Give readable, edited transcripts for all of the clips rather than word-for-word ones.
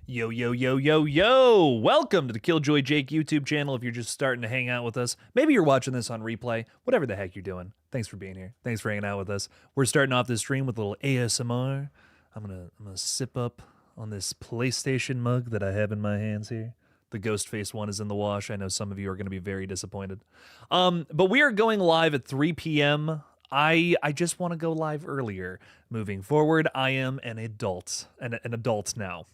Yo, yo, yo, yo, yo! Welcome to the Killjoy Jake YouTube channel. If you're just starting to hang out with us, maybe you're watching this on replay, whatever the heck you're doing. Thanks for being here. Thanks for hanging out with us. We're starting off this stream with a little ASMR. I'm gonna sip up on this PlayStation mug that I have in my hands here. The ghost face one is in the wash. I know some of you are going to be very disappointed. But we are going live at 3 p.m. I just want to go live earlier. Moving forward, I am an adult now.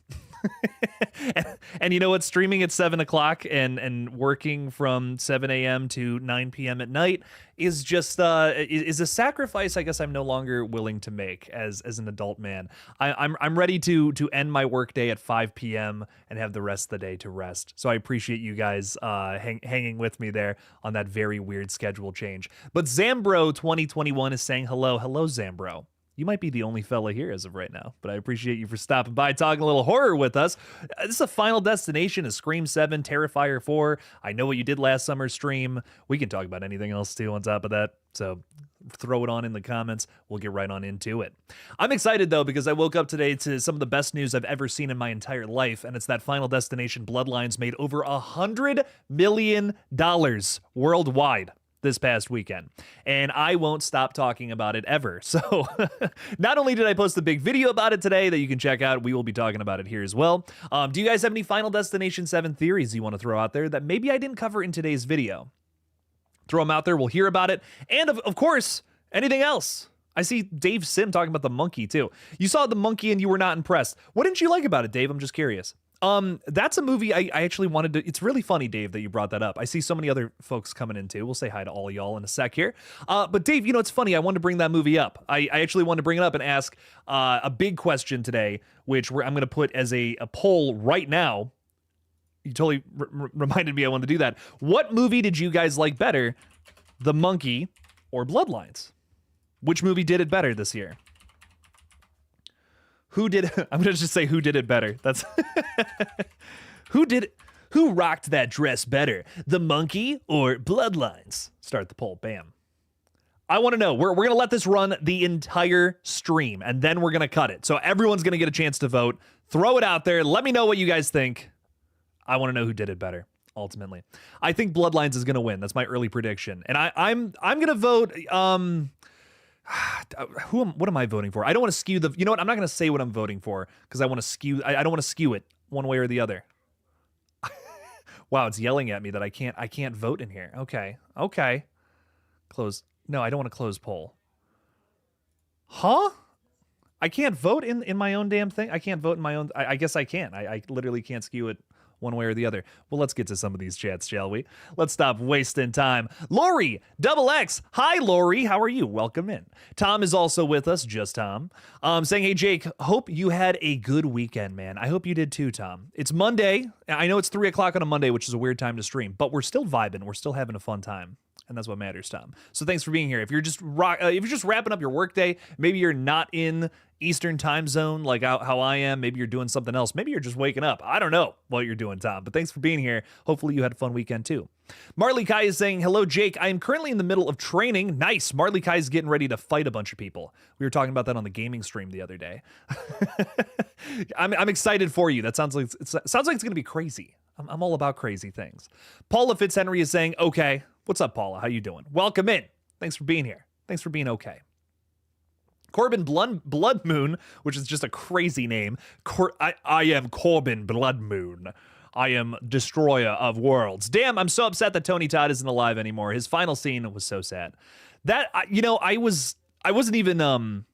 and you know what? Streaming at 7 o'clock and working from 7 a.m. to 9 p.m. at night is just is a sacrifice I guess I'm no longer willing to make as an adult man. I'm ready to end my workday at 5 p.m. and have the rest of the day to rest. So I appreciate you guys hanging with me there on that very weird schedule change. But Zambro 2021 is saying hello. Hello, Zambro. You might be the only fella here as of right now, but I appreciate you for stopping by, talking a little horror with us. This is a Final Destination, a Scream 7, Terrifier 4. I know what you did last summer's stream. We can talk about anything else too on top of that, so throw it on in the comments. We'll get right on into it. I'm excited though because I woke up today to some of the best news I've ever seen in my entire life, and it's that Final Destination Bloodlines made over $100 million worldwide this past weekend, and I won't stop talking about it ever. So not only did I post a big video about it today that you can check out, we will be talking about it here as well. Do you guys have any Final Destination 7 theories you want to throw out there that maybe I didn't cover in today's video? Throw them out there, we'll hear about it. And of course, anything else. I see Dave Sim talking about the monkey too. You saw the monkey and you were not impressed. What didn't you like about it, Dave? I'm just curious. That's a movie I actually wanted to. It's really funny, Dave, that you brought that up. I see so many other folks coming in too. We'll say hi to all y'all in a sec here. But Dave, you know, it's funny. I wanted to bring that movie up. I actually wanted to bring it up and ask a big question today, which I'm going to put as a poll right now. You totally reminded me I wanted to do that. What movie did you guys like better, The Monkey or Bloodlines? Which movie did it better this year? Who did? I'm gonna just say who did it better. That's who rocked that dress better, The Monkey or Bloodlines? Start the poll. Bam. I want to know. We're gonna let this run the entire stream, and then we're gonna cut it. So everyone's gonna get a chance to vote. Throw it out there. Let me know what you guys think. I want to know who did it better. Ultimately, I think Bloodlines is gonna win. That's my early prediction, and I'm gonna vote. What am I voting for? I don't want to skew the. You know what? I'm not going to say what I'm voting for because I want to skew. I don't want to skew it one way or the other. Wow, it's yelling at me that I can't vote in here. Okay. Close. No, I don't want to close poll. Huh? I can't vote in my own damn thing. I can't vote in my own. I guess I can. I literally can't skew it one way or the other. Well, let's get to some of these chats, shall we? Let's stop wasting time. Lori, Double X. Hi, Lori. How are you? Welcome in. Tom is also with us, just Tom. Saying, hey, Jake, hope you had a good weekend, man. I hope you did too, Tom. It's Monday. I know it's 3 o'clock on a Monday, which is a weird time to stream, but we're still vibing. We're still having a fun time. And that's what matters, Tom. So thanks for being here. If you're just wrapping up your workday, maybe you're not in Eastern time zone like how I am. Maybe you're doing something else. Maybe you're just waking up. I don't know what you're doing, Tom. But thanks for being here. Hopefully you had a fun weekend too. Marley Kai is saying, hello, Jake. I am currently in the middle of training. Nice. Marley Kai is getting ready to fight a bunch of people. We were talking about that on the gaming stream the other day. I'm excited for you. That sounds like it's going to be crazy. I'm all about crazy things. Paula Fitzhenry is saying, okay. What's up, Paula? How you doing? Welcome in. Thanks for being here. Thanks for being okay. Corbin Blood Moon, which is just a crazy name. I am Corbin Blood Moon. I am destroyer of worlds. Damn, I'm so upset that Tony Todd isn't alive anymore. His final scene was so sad. That, you know, I wasn't even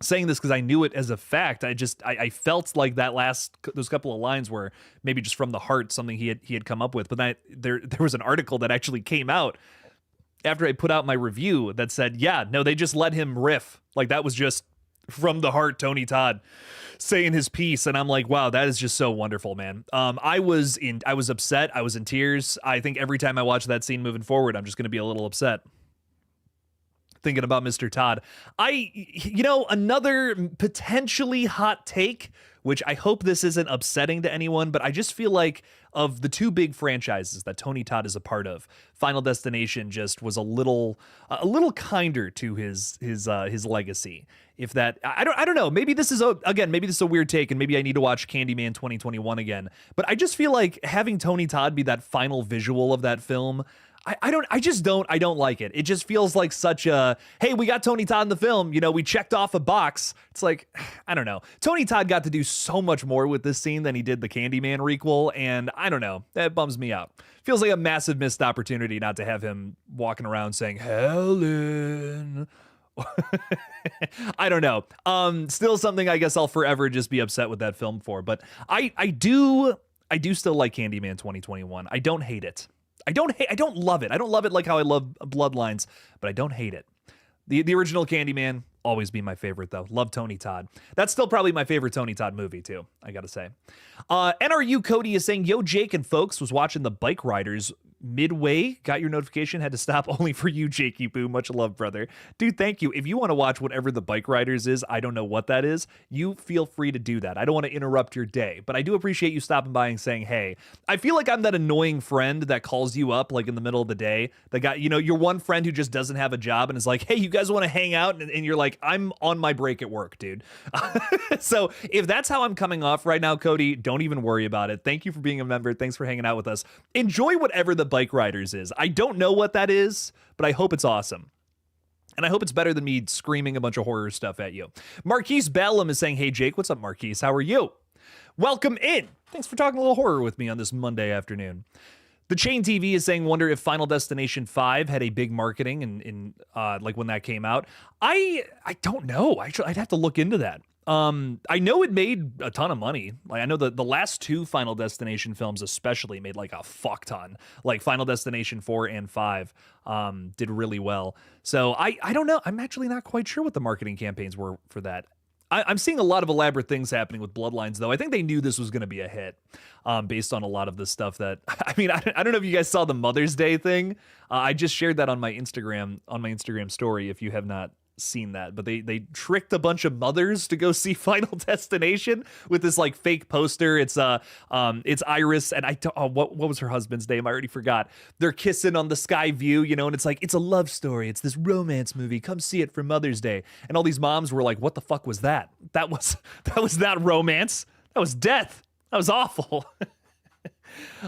saying this because I knew it as a fact. I felt like those couple of lines were maybe just from the heart, something he had come up with. But there was an article that actually came out after I put out my review that said, yeah, no, they just let him riff. Like that was just from the heart, Tony Todd saying his piece. And I'm like, wow, that is just so wonderful, man. I was upset. I was in tears. I think every time I watch that scene moving forward, I'm just going to be a little upset thinking about Mr. Todd. Another potentially hot take which I hope this isn't upsetting to anyone, but I just feel like of the two big franchises that Tony Todd is a part of, Final Destination just was a little kinder to his legacy. If that, I don't know, maybe this is a weird take, and maybe I need to watch Candyman 2021 again, but I just feel like having Tony Todd be that final visual of that film, I don't like it. It just feels like such a, hey, we got Tony Todd in the film, we checked off a box. It's like, I don't know. Tony Todd got to do so much more with this scene than he did the Candyman requel, and I don't know. That bums me out. Feels like a massive missed opportunity not to have him walking around saying, Helen. I don't know. Still something I guess I'll forever just be upset with that film for, but I do still like Candyman 2021. I don't hate it. I don't love it. I don't love it like how I love Bloodlines, but I don't hate it. The original Candyman, always be my favorite though. Love Tony Todd. That's still probably my favorite Tony Todd movie too, I gotta say. NRU Cody is saying, yo, Jake and folks, was watching the Bike Riders midway, got your notification, had to stop only for you, Jakey Boo. Much love, brother. Dude, thank you. If you want to watch whatever the Bike Riders is, I don't know what that is, you feel free to do that. I don't want to interrupt your day, but I do appreciate you stopping by and saying, hey. I feel like I'm that annoying friend that calls you up like in the middle of the day. The guy, your one friend who just doesn't have a job and is like, hey, you guys want to hang out? And you're like, I'm on my break at work, dude. So if that's how I'm coming off right now, Cody, don't even worry about it. Thank you for being a member. Thanks for hanging out with us. Enjoy whatever the Bike Riders is. I don't know what that is, but I hope it's awesome. And I hope it's better than me screaming a bunch of horror stuff at you. Marquise Ballum is saying, hey, Jake, what's up, Marquise? How are you? Welcome in. Thanks for talking a little horror with me on this Monday afternoon. The Chain TV is saying, wonder if Final Destination 5 had a big marketing in like when that came out. I don't know. Actually, I'd have to look into that. I know it made a ton of money. Like I know the last two Final Destination films especially made like a fuck ton. Like Final Destination 4 and 5 did really well. So I don't know. I'm actually not quite sure what the marketing campaigns were for that. I'm seeing a lot of elaborate things happening with Bloodlines, though. I think they knew this was going to be a hit based on a lot of the stuff that, I mean, I don't know if you guys saw the Mother's Day thing. I just shared that on my Instagram story if you have not seen that, but they tricked a bunch of mothers to go see Final Destination with this like fake poster. It's Iris and what was her husband's name? I already forgot. They're kissing on the sky view, and it's like, it's a love story. It's this romance movie. Come see it for Mother's Day. And all these moms were like, what the fuck was that? That was not romance. That was death. That was awful.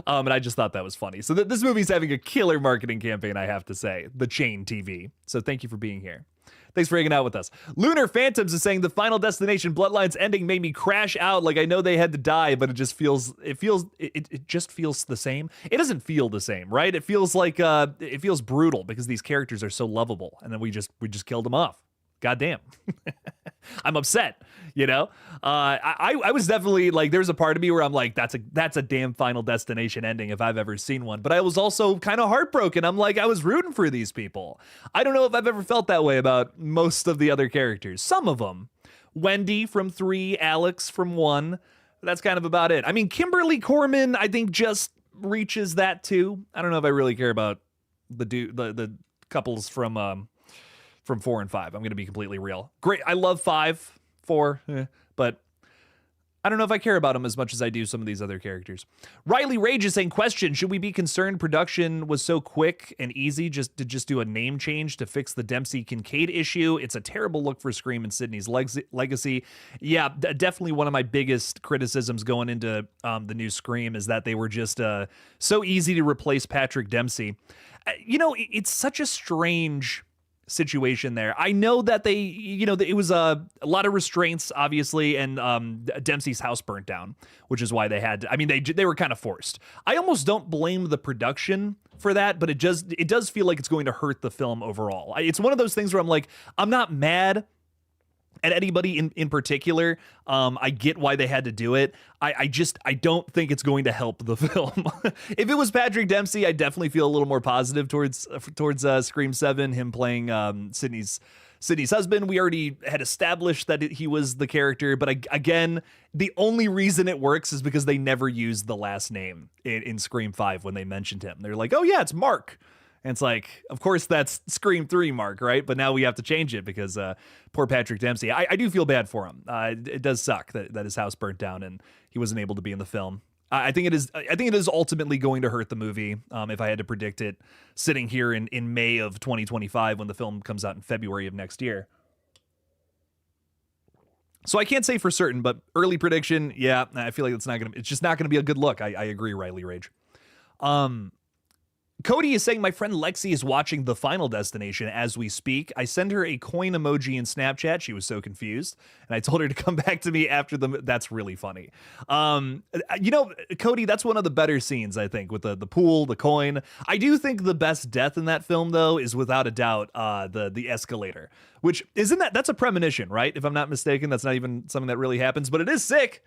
And I just thought that was funny. So this movie's having a killer marketing campaign, I have to say. The Chain TV. So thank you for being here. Thanks for hanging out with us. Lunar Phantoms is saying the Final Destination Bloodlines ending made me crash out. Like I know they had to die, but it just feels the same. It doesn't feel the same, right? It feels like it feels brutal because these characters are so lovable, and then we just killed them off. Goddamn. I'm upset, I was definitely like, there's a part of me where I'm like, that's a damn Final Destination ending if I've ever seen one. But I was also kind of heartbroken. I'm like, I was rooting for these people. I don't know if I've ever felt that way about most of the other characters. Some of them. Wendy from 3, Alex from 1. That's kind of about it. I mean, Kimberly Corman, I think, just reaches that too. I don't know if I really care about the couples from 4 and 5. I'm going to be completely real. Great. I love 5, 4, but I don't know if I care about them as much as I do some of these other characters. Riley Rage is saying, question, should we be concerned production was so quick and easy to do a name change to fix the Dempsey Kincaid issue? It's a terrible look for Scream and Sydney's legacy. Yeah, definitely one of my biggest criticisms going into the new Scream is that they were just so easy to replace Patrick Dempsey. It's such a strange situation there. I know that they, it was a lot of restraints, obviously, and Dempsey's house burnt down, which is why they had to, I mean, they were kind of forced. I almost don't blame the production for that, but it does feel like it's going to hurt the film overall. It's one of those things where I'm like, I'm not mad at anybody in particular. I get why they had to do it. I don't think it's going to help the film. If it was Patrick Dempsey, I definitely feel a little more positive towards Scream 7, him playing Sydney's husband. We already had established that he was the character, but again, the only reason it works is because they never used the last name in Scream 5 when they mentioned him. They're like, oh yeah, it's Mark. And it's like, of course, that's Scream 3, Mark, right? But now we have to change it because poor Patrick Dempsey. I do feel bad for him. It does suck that his house burnt down and he wasn't able to be in the film. I think it is ultimately going to hurt the movie. If I had to predict it, sitting here in May of 2025 when the film comes out in February of next year. So I can't say for certain, but early prediction, yeah, I feel like it's just not gonna be a good look. I agree, Riley Rage. Cody is saying my friend Lexi is watching The Final Destination as we speak. I send her a coin emoji in Snapchat. She was so confused, and I told her to come back to me after that's really funny. Cody, that's one of the better scenes, I think, with the pool, the coin. I do think the best death in that film, though, is without a doubt the escalator, which that's a premonition, right? If I'm not mistaken, that's not even something that really happens, but it is sick.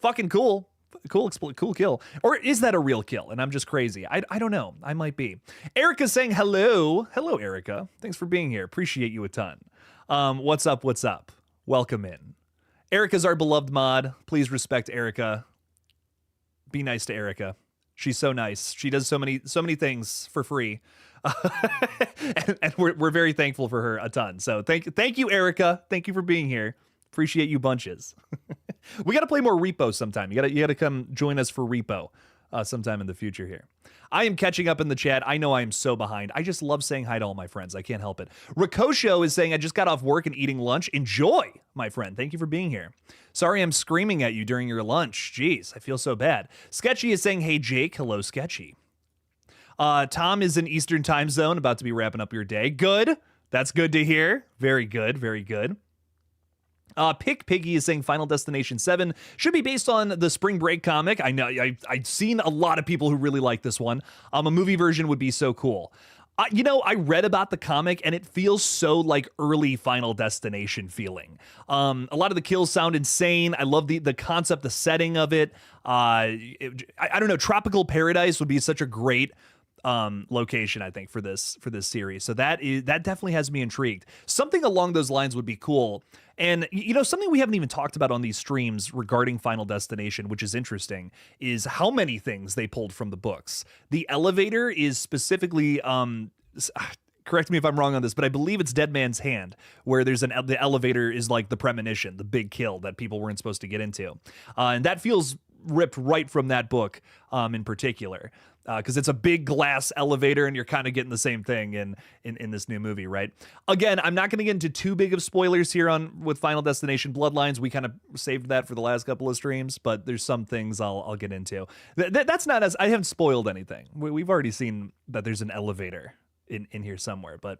Fucking cool. Cool kill. Or is that a real kill and I'm just crazy? I don't know. I might be. Erica's saying hello. Hello, Erica. Thanks for being here. Appreciate you a ton. What's up? Welcome in. Erica's our beloved mod. Please respect Erica. Be nice to Erica. She's so nice. She does so many things for free. and we're very thankful for her a ton. So thank you, Erica. Thank you for being here. Appreciate you bunches. We got to play more Repo sometime. You got to come join us for Repo sometime in the future here. I am catching up in the chat. I know I am so behind. I just love saying hi to all my friends. I can't help it. Ricoccio is saying, I just got off work and eating lunch. Enjoy, my friend. Thank you for being here. Sorry I'm screaming at you during your lunch. Jeez, I feel so bad. Sketchy is saying, hey, Jake. Hello, Sketchy. Tom is in Eastern time zone, about to be wrapping up your day. Good. That's good to hear. Very good. Very good. Pick Piggy is saying Final Destination 7 should be based on the Spring Break comic. I know I've seen a lot of people who really like this one. A movie version would be so cool. I read about the comic and it feels so like early Final Destination feeling. A lot of the kills sound insane. I love the concept, the setting of it. I don't know. Tropical Paradise would be such a great location, I think, for this series. So that definitely has me intrigued. Something along those lines would be cool. And something we haven't even talked about on these streams regarding Final Destination, which is interesting, is how many things they pulled from the books. The elevator is specifically correct me if I'm wrong on this, but I believe it's Dead Man's Hand, where the elevator is like the premonition, the big kill that people weren't supposed to get into. And that feels ripped right from that book in particular. Because it's a big glass elevator and you're kind of getting the same thing in this new movie, right? Again, I'm not going to get into too big of spoilers here with Final Destination Bloodlines. We kind of saved that for the last couple of streams, but there's some things I'll get into. That's not I haven't spoiled anything. We've already seen that there's an elevator in here somewhere, but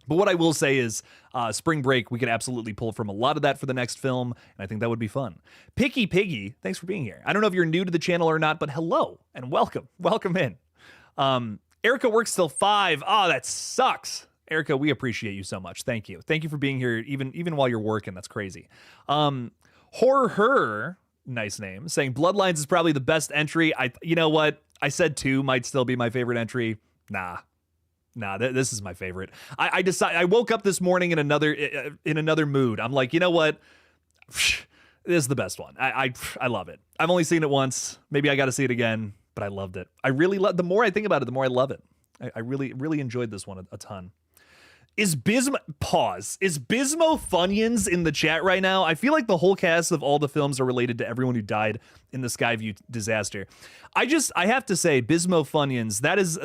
what I will say is Spring Break, we could absolutely pull from a lot of that for the next film, and I think that would be fun. Picky Piggy, thanks for being here. I don't know if you're new to the channel or not, but hello and welcome. Welcome in. Erica works till 5. Oh, that sucks. Erica, we appreciate you so much. Thank you. Thank you for being here even while you're working. That's crazy. Horror, nice name, saying Bloodlines is probably the best entry. You know what? I said 2 might still be my favorite entry. Nah, this is my favorite. I woke up this morning in another mood. I'm like, you know what? This is the best one. I love it. I've only seen it once. Maybe I got to see it again, but I loved it. I really love. The more I think about it, the more I love it. I really enjoyed this one a ton. Is Bismo Funyuns in the chat right now? I feel like the whole cast of all the films are related to everyone who died in the Skyview disaster. I have to say, Bismo Funyuns,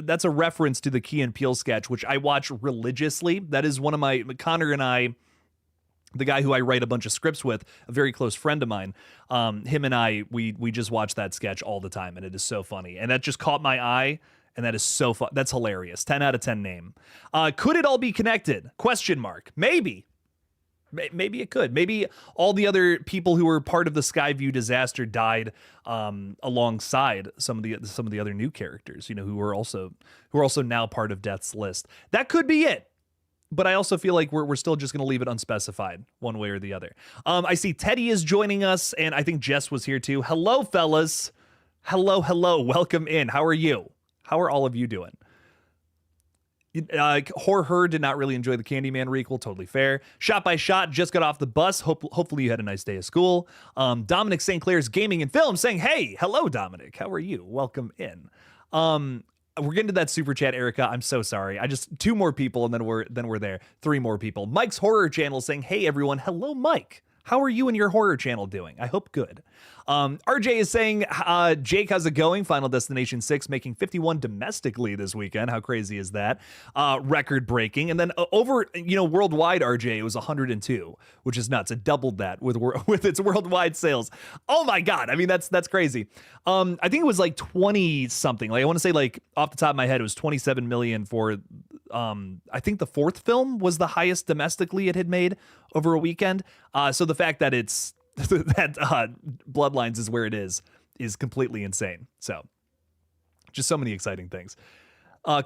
that's a reference to the Key and Peele sketch, which I watch religiously. That is one of Connor and I, the guy who I write a bunch of scripts with, a very close friend of mine, him and I, we just watch that sketch all the time, and it is so funny. And that just caught my eye. And that is so fun. That's hilarious. 10 out of 10 name. Could it all be connected? Question mark. Maybe. Maybe it could. Maybe all the other people who were part of the Skyview disaster died alongside some of the other new characters, who are also now part of Death's list. That could be it. But I also feel like we're still just going to leave it unspecified one way or the other. I see Teddy is joining us, and I think Jess was here too. Hello, fellas. Hello. Welcome in. How are you? How are all of you doing? Horror did not really enjoy the Candyman requel. Totally fair. Shot by Shot just got off the bus. Hopefully you had a nice day of school. Dominic St. Clair's Gaming and Film saying, hey, hello, Dominic. How are you? Welcome in. We're getting to that super chat, Erica. I'm so sorry. I just two more people and then we're there. Three more people. Mike's horror channel saying, "Hey everyone, hello Mike. How are you and your horror channel doing? I hope good." RJ is saying, Jake, how's it going? Final Destination 6 making 51 domestically this weekend. How crazy is that? Record breaking. And then over, worldwide, RJ, it was 102, which is nuts. It doubled that with its worldwide sales. Oh my God. I mean, that's crazy. I think it was like 20 something. Like I want to say like off the top of my head, it was 27 million for, I think the fourth film was the highest domestically it had made over a weekend. So the fact that it's, that Bloodlines is where it is completely insane. So just so many exciting things.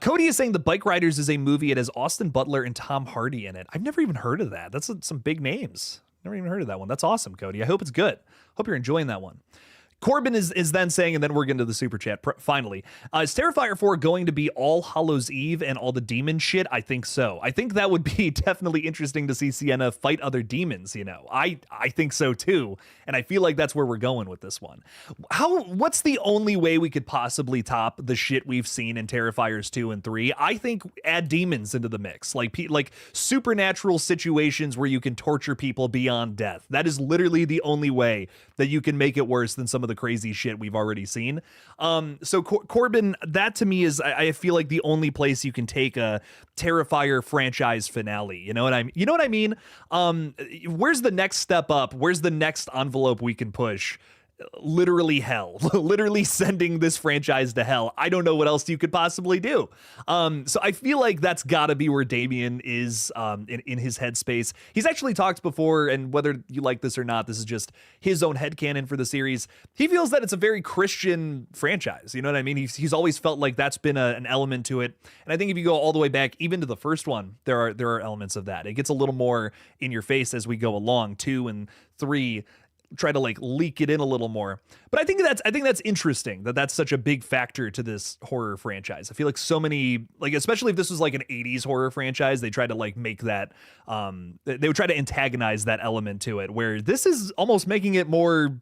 Cody is saying The Bike Riders is a movie. It has Austin Butler and Tom Hardy in it. I've never even heard of that. That's some big names. Never even heard of that one. That's awesome, Cody. I hope it's good. Hope you're enjoying that one. Corbin is then saying, and then we're getting to the super chat finally. Is Terrifier 4 going to be All Hallows Eve and all the demon shit? I think so. I think that would be definitely interesting to see Sienna fight other demons, I think so too. And I feel like that's where we're going with this one. What's the only way we could possibly top the shit we've seen in Terrifiers 2 and 3? I think add demons into the mix. Like supernatural situations where you can torture people beyond death. That is literally the only way that you can make it worse than some of the crazy shit we've already seen. So Corbin, that to me is, I feel like the only place you can take a Terrifier franchise finale. You know what I mean? Where's the next step up? Where's the next envelope we can push? Literally hell. Literally sending this franchise to hell. I don't know what else you could possibly do. So I feel like that's gotta be where Damien is in his headspace. He's actually talked before, and whether you like this or not, this is just his own headcanon for the series. He feels that it's a very Christian franchise. You know what I mean? He's always felt like that's been an element to it. And I think if you go all the way back, even to the first one, there are elements of that. It gets a little more in your face as we go along. 2 and 3 try to like leak it in a little more, but I think that's interesting that that's such a big factor to this horror franchise. I feel like so many, like especially if this was like an 80s horror franchise, they try to like make that they would try to antagonize that element to it, where this is almost making it more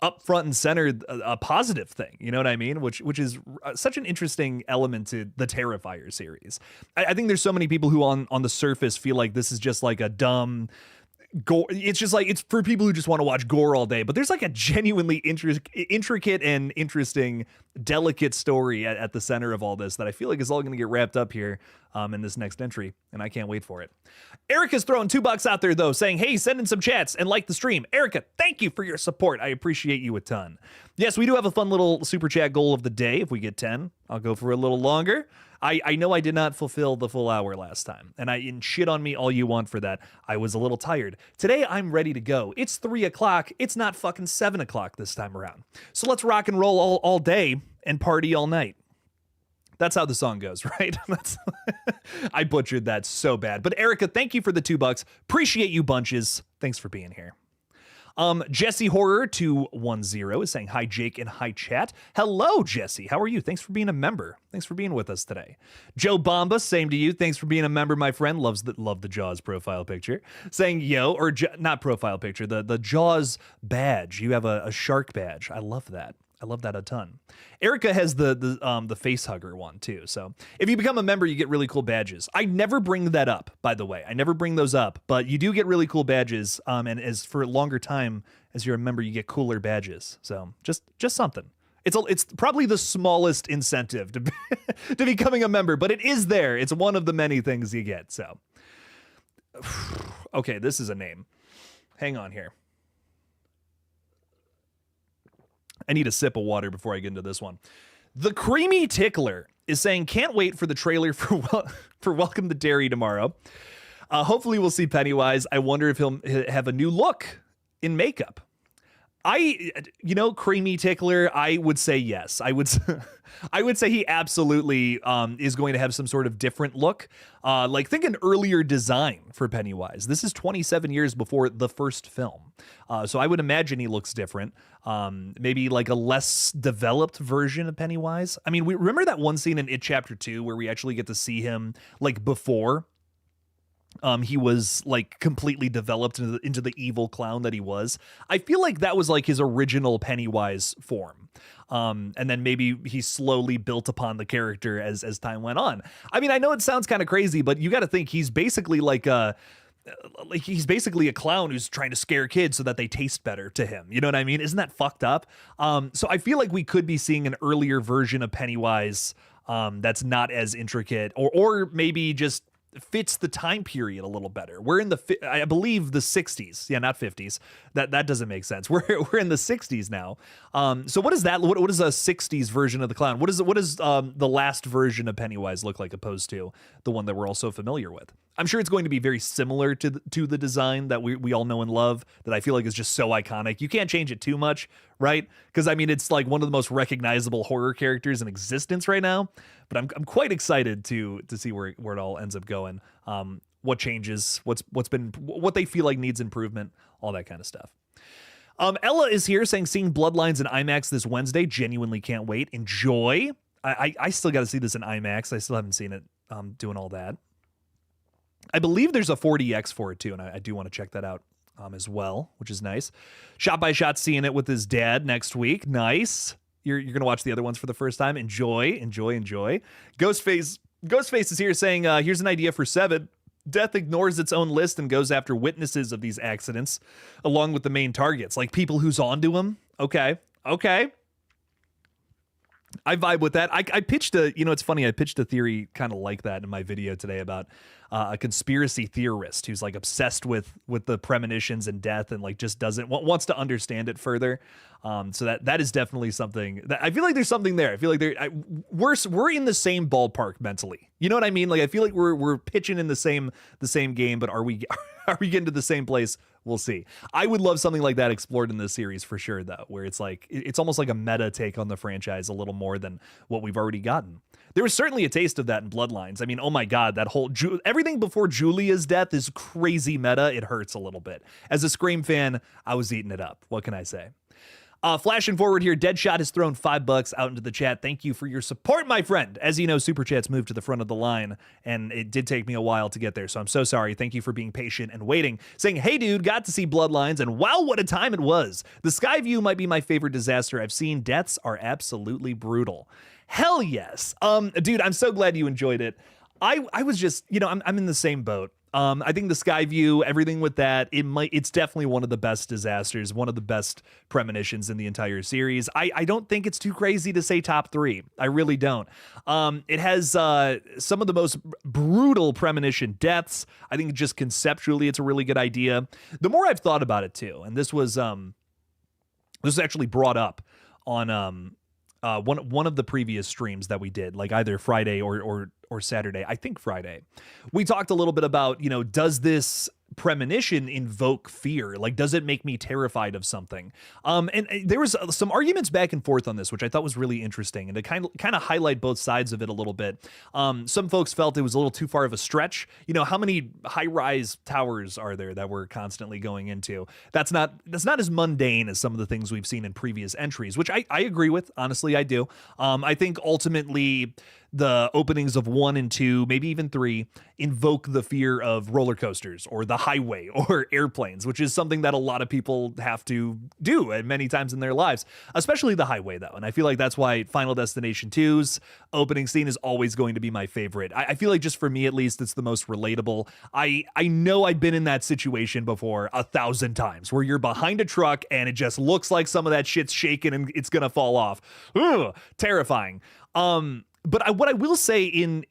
up front and center, a positive thing, you know what I mean? Which is such an interesting element to the Terrifier series. I think there's so many people who on the surface feel like this is just like a dumb gore. It's just like, it's for people who just want to watch gore all day, but there's like a genuinely intricate and interesting, delicate story at the center of all this that I feel like is all going to get wrapped up here in this next entry, and I can't wait for it. Erica's throwing $2 out there though, saying, "Hey, send in some chats and like the stream." Erica, thank you for your support. I appreciate you a ton. Yes, we do have a fun little super chat goal of the day. If we get 10, I'll go for a little longer. I know I did not fulfill the full hour last time, and shit on me all you want for that. I was a little tired. Today, I'm ready to go. It's 3 o'clock. It's not fucking 7 o'clock this time around. So let's rock and roll all day and party all night. That's how the song goes, right? I butchered that so bad. But Erica, thank you for the $2. Appreciate you bunches. Thanks for being here. Jesse Horror 210 is saying, "Hi Jake and hi chat." Hello Jesse, how are you? Thanks for being a member. Thanks for being with us today. Joe Bomba, same to you. Thanks for being a member, my friend. Love the Jaws profile picture. Saying yo, or not profile picture, the Jaws badge. You have a shark badge. I love that. I love that a ton. Erica has the face hugger one too. So if you become a member, you get really cool badges. I never bring that up, by the way. I never bring those up, but you do get really cool badges. And as for a longer time as you're a member, you get cooler badges. So just something. It's probably the smallest incentive to to becoming a member, but it is there. It's one of the many things you get. So okay, this is a name. Hang on here. I need a sip of water before I get into this one. The Creamy Tickler is saying, "Can't wait for the trailer for Welcome to Derry tomorrow. Hopefully we'll see Pennywise. I wonder if he'll have a new look in makeup." Creamy Tickler, I would say yes. I would say he absolutely is going to have some sort of different look. Think an earlier design for Pennywise. This is 27 years before the first film. So I would imagine he looks different. Maybe like a less developed version of Pennywise. I mean, we remember that one scene in It Chapter 2 where we actually get to see him like before he was like completely developed into the evil clown that he was. I feel like that was like his original Pennywise form. And then maybe he slowly built upon the character as time went on. I mean, I know it sounds kind of crazy, but you got to think he's basically like he's basically a clown who's trying to scare kids so that they taste better to him. You know what I mean? Isn't that fucked up? So I feel like we could be seeing an earlier version of Pennywise that's not as intricate, or maybe just fits the time period a little better. We're in I believe the 60s. Yeah, not 50s. That doesn't make sense. We're in the 60s now. So what is that? What is a 60s version of the clown? What is the last version of Pennywise look like opposed to the one that we're all so familiar with? I'm sure it's going to be very similar to the design that we all know and love, that I feel like is just so iconic. You can't change it too much, right? Because I mean, it's like one of the most recognizable horror characters in existence right now. But I'm quite excited to see where it all ends up going. What changes, what they feel like needs improvement, all that kind of stuff. Ella is here saying, seeing Bloodlines in IMAX this Wednesday. Genuinely can't wait. Enjoy. I still got to see this in IMAX. I still haven't seen it doing all that. I believe there's a 4DX for it too, and I do want to check that out as well, which is nice. Shot by Shot seeing it with his dad next week. Nice. You're going to watch the other ones for the first time. Enjoy. Ghostface is here saying, here's an idea for 7. Death ignores its own list and goes after witnesses of these accidents along with the main targets, like people who's onto him. Okay. I vibe with that. I pitched it's funny. I pitched a theory kind of like that in my video today about a conspiracy theorist who's like obsessed with the premonitions and death and like just wants to understand it further. So that is definitely something that I feel like there's something there. I feel like we're in the same ballpark mentally. You know what I mean? Like I feel like we're pitching in the same game, but are we getting to the same place? We'll see. I would love something like that explored in this series for sure, though, where it's like it's almost like a meta take on the franchise a little more than what we've already gotten. There was certainly a taste of that in Bloodlines. I mean, oh my God, that whole everything before Julia's death is crazy meta. It hurts a little bit. As a Scream fan, I was eating it up. What can I say? Flashing forward here, Deadshot has thrown $5 out into the chat. Thank you for your support, my friend. As you know, Super Chats moved to the front of the line, and it did take me a while to get there, so I'm so sorry. Thank you for being patient and waiting. Saying, hey, dude, got to see Bloodlines, and wow, what a time it was. The Sky View might be my favorite disaster I've seen. Deaths are absolutely brutal. Hell yes. Dude, I'm so glad you enjoyed it. I was just, I'm in the same boat. I think the Sky View, everything with that, it's definitely one of the best disasters, one of the best premonitions in the entire series. I don't think it's too crazy to say top 3. I really don't. It has some of the most brutal premonition deaths. I think just conceptually, it's a really good idea. The more I've thought about it too, and this was actually brought up on one of the previous streams that we did, like either Friday or Saturday. I think Friday. We talked a little bit about, does this premonition invoke fear? Like, does it make me terrified of something? And there was some arguments back and forth on this, which I thought was really interesting, and to kind of highlight both sides of it a little bit. Some folks felt it was a little too far of a stretch. How many high-rise towers are there that we're constantly going into? That's not as mundane as some of the things we've seen in previous entries, which I agree with. Honestly, I do. I think ultimately the openings of 1 and 2, maybe even 3, invoke the fear of roller coasters or the highway or airplanes, which is something that a lot of people have to do at many times in their lives, especially the highway, though. And I feel like that's why Final Destination 2's opening scene is always going to be my favorite. I feel like, just for me at least, it's the most relatable. I know I've been in that situation before 1,000 times, where you're behind a truck and it just looks like some of that shit's shaking and it's gonna fall off. Ugh, terrifying. But what I will say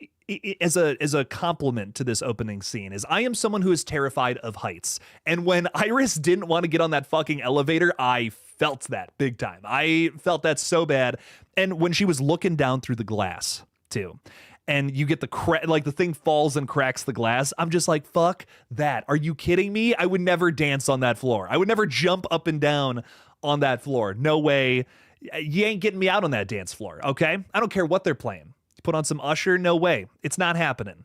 as a compliment to this opening scene is I am someone who is terrified of heights. And when Iris didn't want to get on that fucking elevator, I felt that big time. I felt that so bad. And when she was looking down through the glass too, and you get the thing falls and cracks the glass, I'm just like, fuck that. Are you kidding me? I would never dance on that floor. I would never jump up and down on that floor. No way. You ain't getting me out on that dance floor, okay? I don't care what they're playing. Put on some Usher, no way. It's not happening.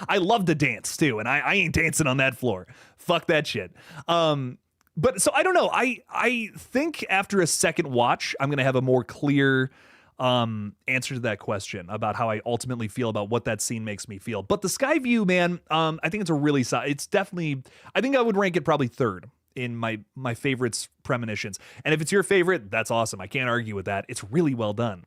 I love to dance too, and I ain't dancing on that floor. Fuck that shit. But so I don't know. I think after a second watch, I'm gonna have a more clear answer to that question about how I ultimately feel about what that scene makes me feel. But the sky view, man, I think it's a really it's definitely, I think I would rank it probably third in my favorites premonitions. And if it's your favorite, that's awesome. I can't argue with that. It's really well done.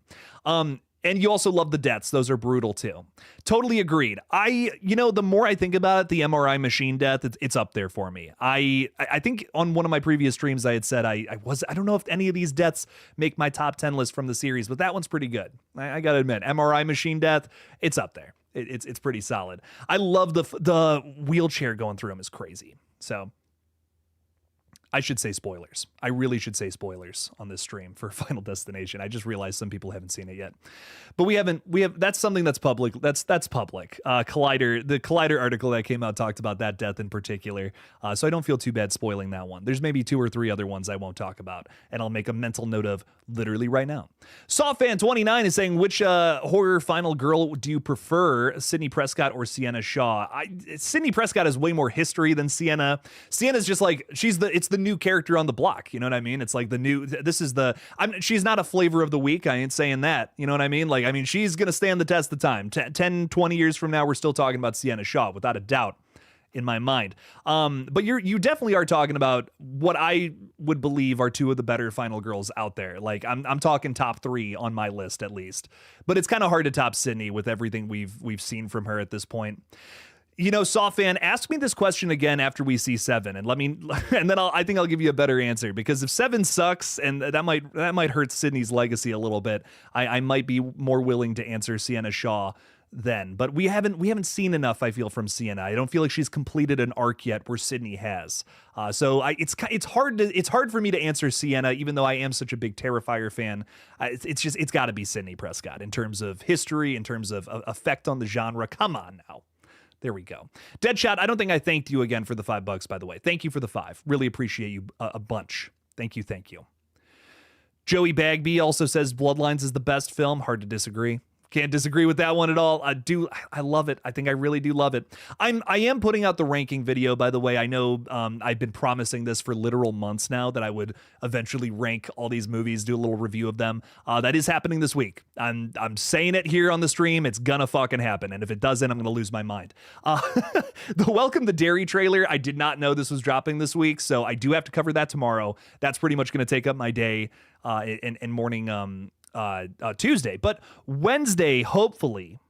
And you also love the deaths. Those are brutal too. Totally agreed. The more I think about it, the MRI machine death, it's up there for me. I think on one of my previous streams I had said I don't know if any of these deaths make my top 10 list from the series, but that one's pretty good. I gotta admit, MRI machine death, it's up there. It's pretty solid. I love the wheelchair going through him is crazy. So I should say spoilers. I really should say spoilers on this stream for Final Destination. I just realized some people haven't seen it yet. But we have that's something that's public. That's public. The Collider article that came out talked about that death in particular. So I don't feel too bad spoiling that one. There's maybe 2 or 3 other ones I won't talk about, and I'll make a mental note of literally right now. Sawfan29 is saying, which horror final girl do you prefer, Sidney Prescott or Sienna Shaw? Sidney Prescott has way more history than Sienna. Sienna's just like, it's the new character on the block. You know what I mean? It's like she's not a flavor of the week. I ain't saying that. You know what I mean? Like, she's going to stand the test of time. 10, 20 years from now, we're still talking about Sienna Shaw without a doubt in my mind. But you definitely are talking about what I would believe are 2 of the better final girls out there. Like I'm talking top 3 on my list at least, but it's kind of hard to top Sydney with everything we've seen from her at this point. Sawfan, ask me this question again after we see 7, and then I think I'll give you a better answer, because if 7 sucks, and that might hurt Sydney's legacy a little bit, I might be more willing to answer Sienna Shaw then. But we haven't seen enough, I feel, from Sienna. I don't feel like she's completed an arc yet where Sydney has. So it's hard for me to answer Sienna, even though I am such a big Terrifier fan. It's got to be Sidney Prescott in terms of history, in terms of effect on the genre. Come on now. There we go. Deadshot, I don't think I thanked you again for the $5, by the way. Thank you for the 5. Really appreciate you a bunch. Thank you. Joey Bagby also says Bloodlines is the best film. Hard to disagree. Can't disagree with that one at all. I love it. I think I really do love it. I am putting out the ranking video, by the way. I know I've been promising this for literal months now, that I would eventually rank all these movies, do a little review of them. That is happening this week. I'm saying it here on the stream. It's gonna fucking happen. And if it doesn't, I'm gonna lose my mind. The Welcome to Derry trailer, I did not know this was dropping this week, so I do have to cover that tomorrow. That's pretty much gonna take up my day and morning Tuesday. But Wednesday, hopefully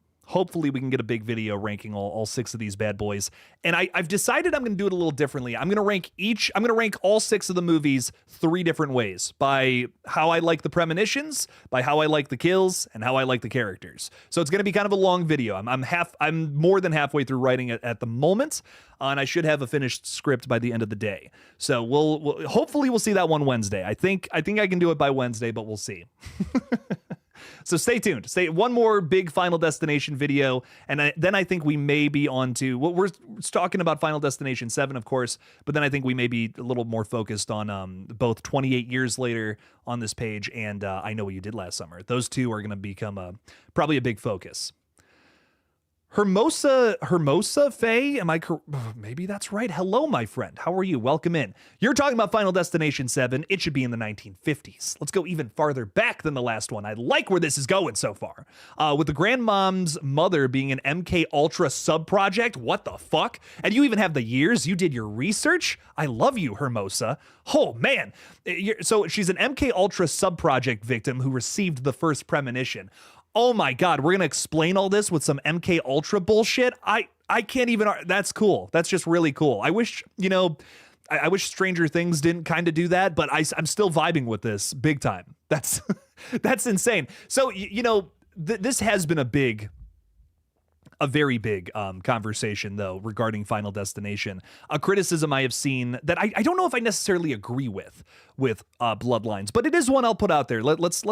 we can get a big video ranking all 6 of these bad boys. And I've decided I'm going to do it a little differently. I'm going to rank all 6 of the movies 3 different ways: by how I like the premonitions, by how I like the kills, and how I like the characters. So it's going to be kind of a long video. I'm more than halfway through writing it at the moment, and I should have a finished script by the end of the day. So we'll hopefully we'll see that one Wednesday. I think I can do it by Wednesday, but we'll see. So stay tuned. Stay one more big Final Destination video, and then I think we may be on to what we're talking about, Final Destination 7, of course, but then I think we may be a little more focused on both 28 Years Later on this page and I Know What You Did Last Summer. Those 2 are going to become probably a big focus. Hermosa Faye, maybe that's right. Hello, my friend. How are you? Welcome in. You're talking about Final Destination 7. It should be in the 1950s. Let's go even farther back than the last one. I like where this is going so far. With the grandmom's mother being an MK Ultra sub-project. What the fuck? And you even have the years. You did your research. I love you, Hermosa. Oh, man. So she's an MK Ultra sub-project victim who received the first premonition. Oh my God, we're going to explain all this with some MK Ultra bullshit. I can't even, that's cool. That's just really cool. I wish, I wish Stranger Things didn't kind of do that, but I'm still vibing with this big time. That's insane. So, this has been a very big conversation, though, regarding Final Destination. A criticism I have seen that I don't know if I necessarily agree with Bloodlines, but it is one I'll put out there. Let's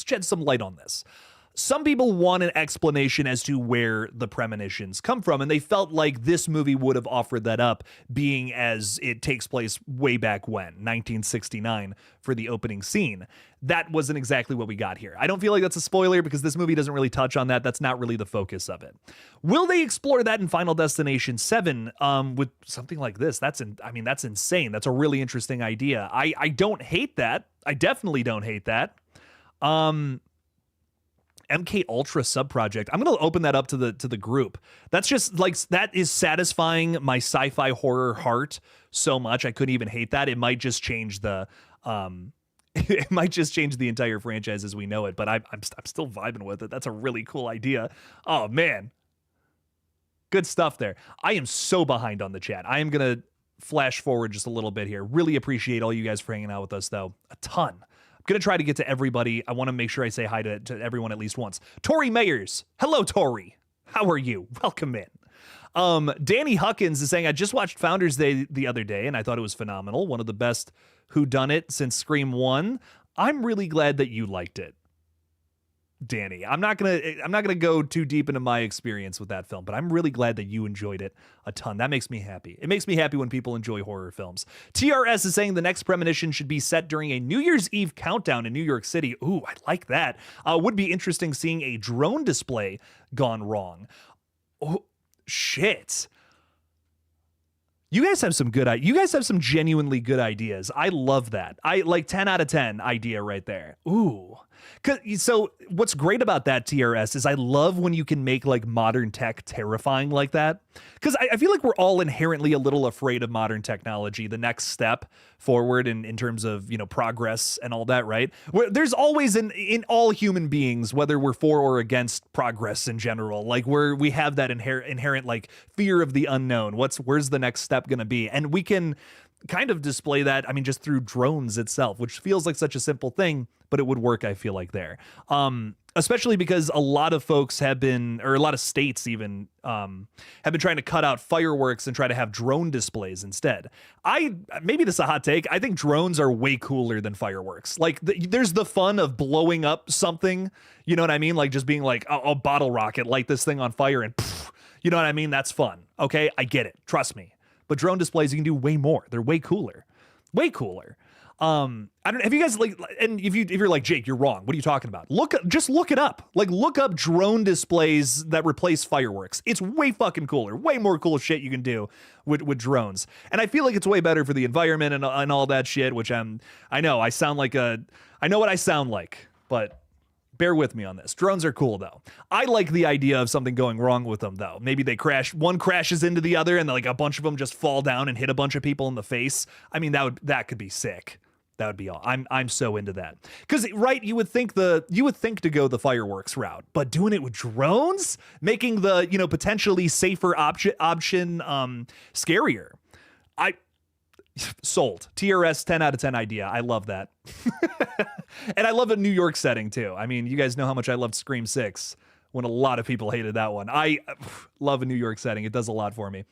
shed some light on this. Some people want an explanation as to where the premonitions come from, and they felt like this movie would have offered that up, being as it takes place way back when, 1969, for the opening scene. That wasn't exactly what we got here. I don't feel like that's a spoiler because this movie doesn't really touch on that. That's not really the focus of it. Will they explore that in Final Destination 7 with something like this? That's insane. That's a really interesting idea. I don't hate that. I definitely don't hate that. MK Ultra subproject. I'm gonna open that up to the group. That's just like, that is satisfying my sci-fi horror heart so much. I couldn't even hate that. It might just change the it might just change the entire franchise as we know it, but I'm still vibing with it. That's a really cool idea. Oh man, good stuff there. I am so behind on the chat. I am gonna flash forward just a little bit here. Really appreciate all you guys for hanging out with us, though. A ton. I'm gonna try to get to everybody. I want to make sure I say hi to everyone at least once. Tori Mayers, hello Tori. How are you? Welcome in. Danny Huckins is saying, I just watched Founders Day the other day and I thought it was phenomenal. One of the best whodunit since Scream 1. I'm really glad that you liked it, Danny. I'm not gonna go too deep into my experience with that film, but I'm really glad that you enjoyed it a ton. That makes me happy. It makes me happy when people enjoy horror films. TRS is saying the next premonition should be set during a New Year's Eve countdown in New York City. Ooh, I like that. Would be interesting seeing a drone display gone wrong. Oh, shit. You guys have some you guys have some genuinely good ideas. I love that. I like 10 out of 10 idea right there. Ooh. So what's great about that, TRS, is I love when you can make like modern tech terrifying like that. Because I feel like we're all inherently a little afraid of modern technology, the next step forward in terms of, you know, progress and all that, right? There's always in all human beings, whether we're for or against progress in general, like we have that inherent like fear of the unknown. Where's the next step going to be? And we can kind of display that, I mean, just through drones itself, which feels like such a simple thing, but it would work, I feel like, there. Especially because a lot of folks have been, or a lot of states even, have been trying to cut out fireworks and try to have drone displays instead. Maybe this is a hot take. I think drones are way cooler than fireworks. Like, there's the fun of blowing up something, you know what I mean? Like, just being like, a bottle rocket, light this thing on fire, and poof, you know what I mean? That's fun, okay? I get it, trust me. But drone displays, you can do way more. They're way cooler. Way cooler. I don't have you guys like, and if you're like, Jake, you're wrong. What are you talking about? Just look it up. Like, look up drone displays that replace fireworks. It's way fucking cooler. Way more cool shit you can do with drones. And I feel like it's way better for the environment and all that shit, which I know I know what I sound like, but bear with me on this. Drones are cool though. I like the idea of something going wrong with them though. Maybe they one crashes into the other and like a bunch of them just fall down and hit a bunch of people in the face. I mean, that could be sick. That would be all. I'm so into that. Because right, you would think to go the fireworks route, but doing it with drones, making the, you know, potentially safer option scarier. Sold. TRS 10 out of 10 idea. I love that. And I love a New York setting too. I mean, you guys know how much I loved Scream 6 when a lot of people hated that one. I love a New York setting. It does a lot for me.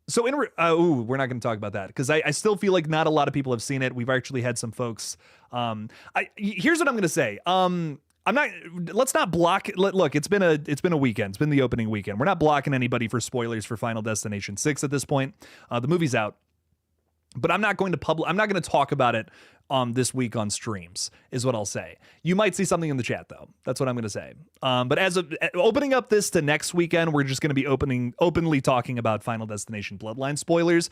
So we're not going to talk about that because I still feel like not a lot of people have seen it. We've actually had some folks. Here's what I'm going to say. Let's not block. Look, it's been a weekend. It's been the opening weekend. We're not blocking anybody for spoilers for Final Destination 6 at this point. The movie's out, but I'm not going to talk about it this week on streams is what I'll say. You might see something in the chat though. That's what I'm going to say. But as of opening up this to next weekend, we're just going to be openly talking about Final Destination Bloodline spoilers.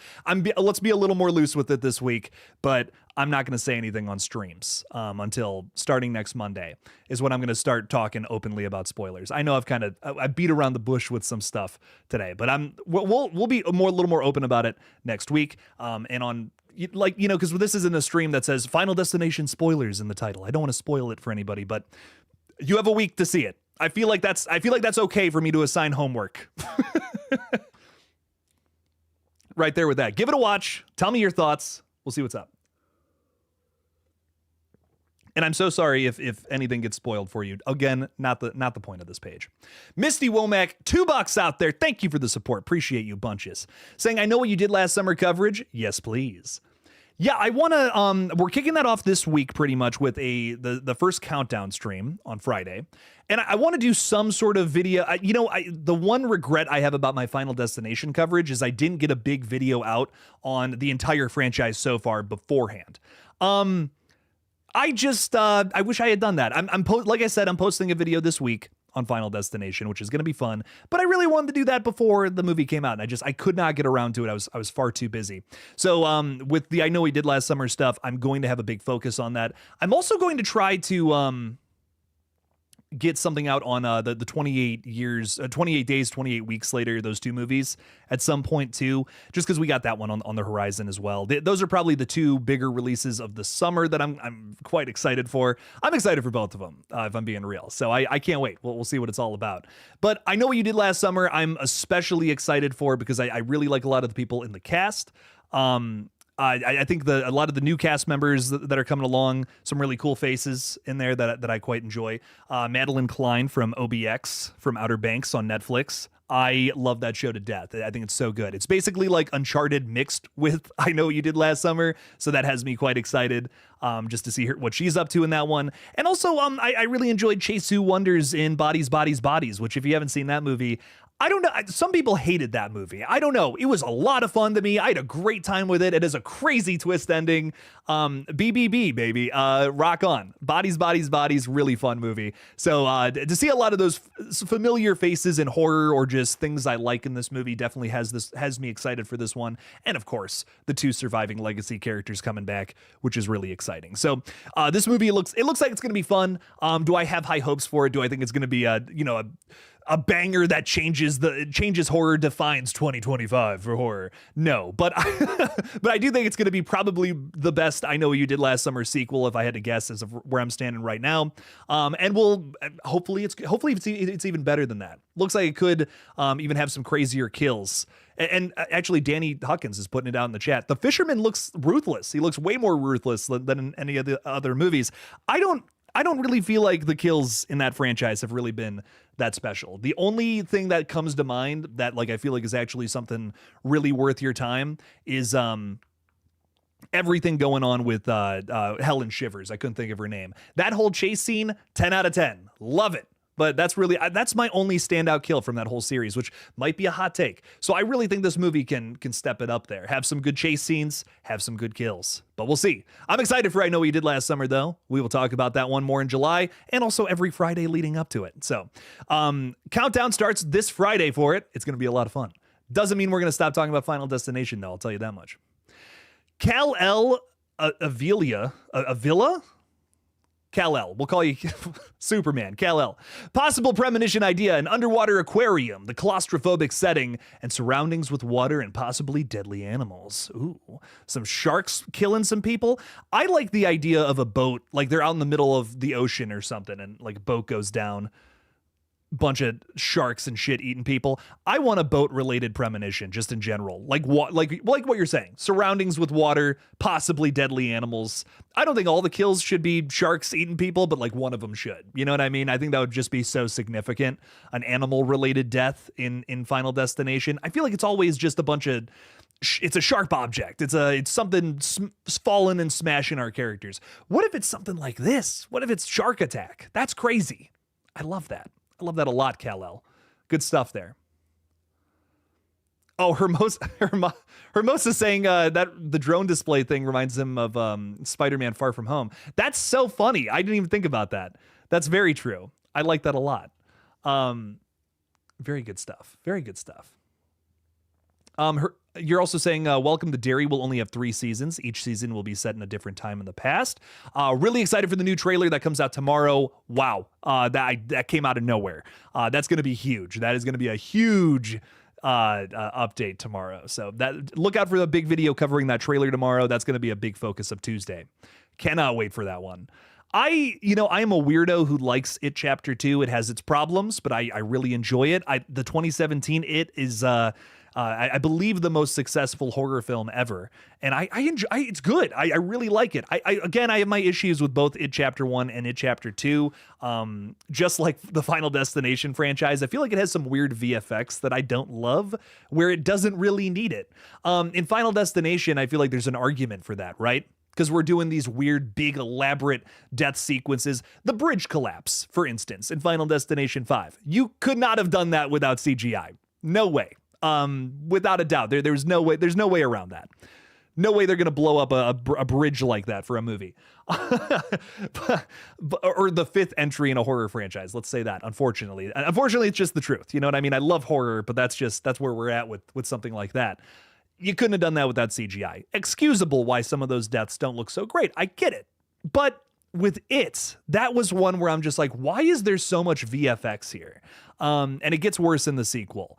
Let's be a little more loose with it this week, but I'm not going to say anything on streams until starting next Monday is when I'm going to start talking openly about spoilers. I know I beat around the bush with some stuff today, but we'll be a little more open about it next week. And on, like, you know, because this isn't a stream that says Final Destination spoilers in the title. I don't want to spoil it for anybody, but you have a week to see it. I feel like that's okay for me to assign homework. Right there with that. Give it a watch. Tell me your thoughts. We'll see what's up. And I'm so sorry if anything gets spoiled for you. Again, not the point of this page. Misty Womack, $2 out there. Thank you for the support. Appreciate you bunches. Saying, I know what you did last summer coverage. Yes, please. Yeah, I want to, we're kicking that off this week pretty much with the first countdown stream on Friday. And I want to do some sort of video. The one regret I have about my Final Destination coverage is I didn't get a big video out on the entire franchise so far beforehand. I wish I had done that. Like I said, I'm posting a video this week on Final Destination, which is going to be fun, but I really wanted to do that before the movie came out, and I could not get around to it. I was far too busy. So with the I Know We Did Last Summer stuff, I'm going to have a big focus on that. I'm also going to try to get something out on the 28 years, 28 days, 28 weeks later, those two movies at some point too, just because we got that one on the horizon as well. Those are probably the two bigger releases of the summer that I'm quite excited for. I'm excited for both of them, if I'm being real. So I can't wait. We'll see what it's all about. But I Know What You Did Last Summer, I'm especially excited for because I really like a lot of the people in the cast. I think a lot of the new cast members that are coming along, some really cool faces in there that I quite enjoy. Madeline Klein from OBX, from Outer Banks on Netflix. I love that show to death. I think it's so good. It's basically like Uncharted mixed with I Know What You Did Last Summer, so that has me quite excited just to see what she's up to in that one. And also, I really enjoyed Chase Wonders in Bodies, Bodies, Bodies, which if you haven't seen that movie, I don't know. Some people hated that movie. I don't know. It was a lot of fun to me. I had a great time with it. It has a crazy twist ending. BBB, baby. Rock on. Bodies, Bodies, Bodies. Really fun movie. So to see a lot of those familiar faces in horror or just things I like in this movie definitely has me excited for this one. And of course, the two surviving legacy characters coming back, which is really exciting. So this movie looks like it's going to be fun. Do I have high hopes for it? Do I think it's going to be a banger that changes horror, defines 2025 for horror? No, but I do think it's going to be probably the best I Know What You Did Last Summer sequel, if I had to guess, as of where I'm standing right now. And hopefully it's even better than that. Looks like it could even have some crazier kills. And actually, Danny Huckins is putting it out in the chat. The Fisherman looks ruthless. He looks way more ruthless than in any of the other movies. I don't really feel like the kills in that franchise have really been that special. The only thing that comes to mind that I feel like is actually something really worth your time is everything going on with Helen Shivers. I couldn't think of her name. That whole chase scene, 10 out of 10. Love it. But that's my only standout kill from that whole series, which might be a hot take. So I really think this movie can step it up there. Have some good chase scenes, have some good kills. But we'll see. I'm excited for I Know What You Did Last Summer, though. We will talk about that one more in July and also every Friday leading up to it. So countdown starts this Friday for it. It's going to be a lot of fun. Doesn't mean we're going to stop talking about Final Destination, though. I'll tell you that much. Kal-El Avila? Kal-El. We'll call you Superman. Kal-El. Possible premonition idea: an underwater aquarium, the claustrophobic setting, and surroundings with water and possibly deadly animals. Ooh, some sharks killing some people. I like the idea of a boat, like they're out in the middle of the ocean or something, and like a boat goes down. Bunch of sharks and shit eating people. I want a boat related premonition just in general, like what you're saying, surroundings with water, possibly deadly animals. I don't think all the kills should be sharks eating people, but like one of them should, you know what I mean? I think that would just be so significant. An animal related death in Final Destination. I feel like it's always just a bunch of it's a sharp object. It's something falling and smashing our characters. What if it's something like this? What if it's shark attack? That's crazy. I love that. I love that a lot, Kal-El. Good stuff there. Oh, Hermosa saying that the drone display thing reminds him of Spider-Man Far From Home. That's so funny. I didn't even think about that. That's very true. I like that a lot. Very good stuff. Very good stuff. You're also saying, welcome to Derry will only have 3 seasons. Each season will be set in a different time in the past. Really excited for the new trailer that comes out tomorrow. Wow. That came out of nowhere. That's going to be huge. That is going to be a huge update tomorrow. So look out for the big video covering that trailer tomorrow. That's going to be a big focus of Tuesday. Cannot wait for that one. I am a weirdo who likes It Chapter 2. It has its problems, but I really enjoy it. The 2017 It is... I believe the most successful horror film ever, and I enjoy. It's good. I really like it. I have my issues with both It Chapter 1 and It Chapter 2. Just like the Final Destination franchise, I feel like it has some weird VFX that I don't love, where it doesn't really need it. In Final Destination, I feel like there's an argument for that, right? Because we're doing these weird, big, elaborate death sequences. The bridge collapse, for instance, in Final Destination 5. You could not have done that without CGI. No way. Without a doubt, there's no way around that. No way they're going to blow up a bridge like that for a movie. Or the 5th entry in a horror franchise. Let's say that. Unfortunately, it's just the truth. You know what I mean? I love horror, but that's where we're at with something like that. You couldn't have done that without CGI. Excusable why some of those deaths don't look so great. I get it. But with it, that was one where I'm just like, why is there so much VFX here? And it gets worse in the sequel.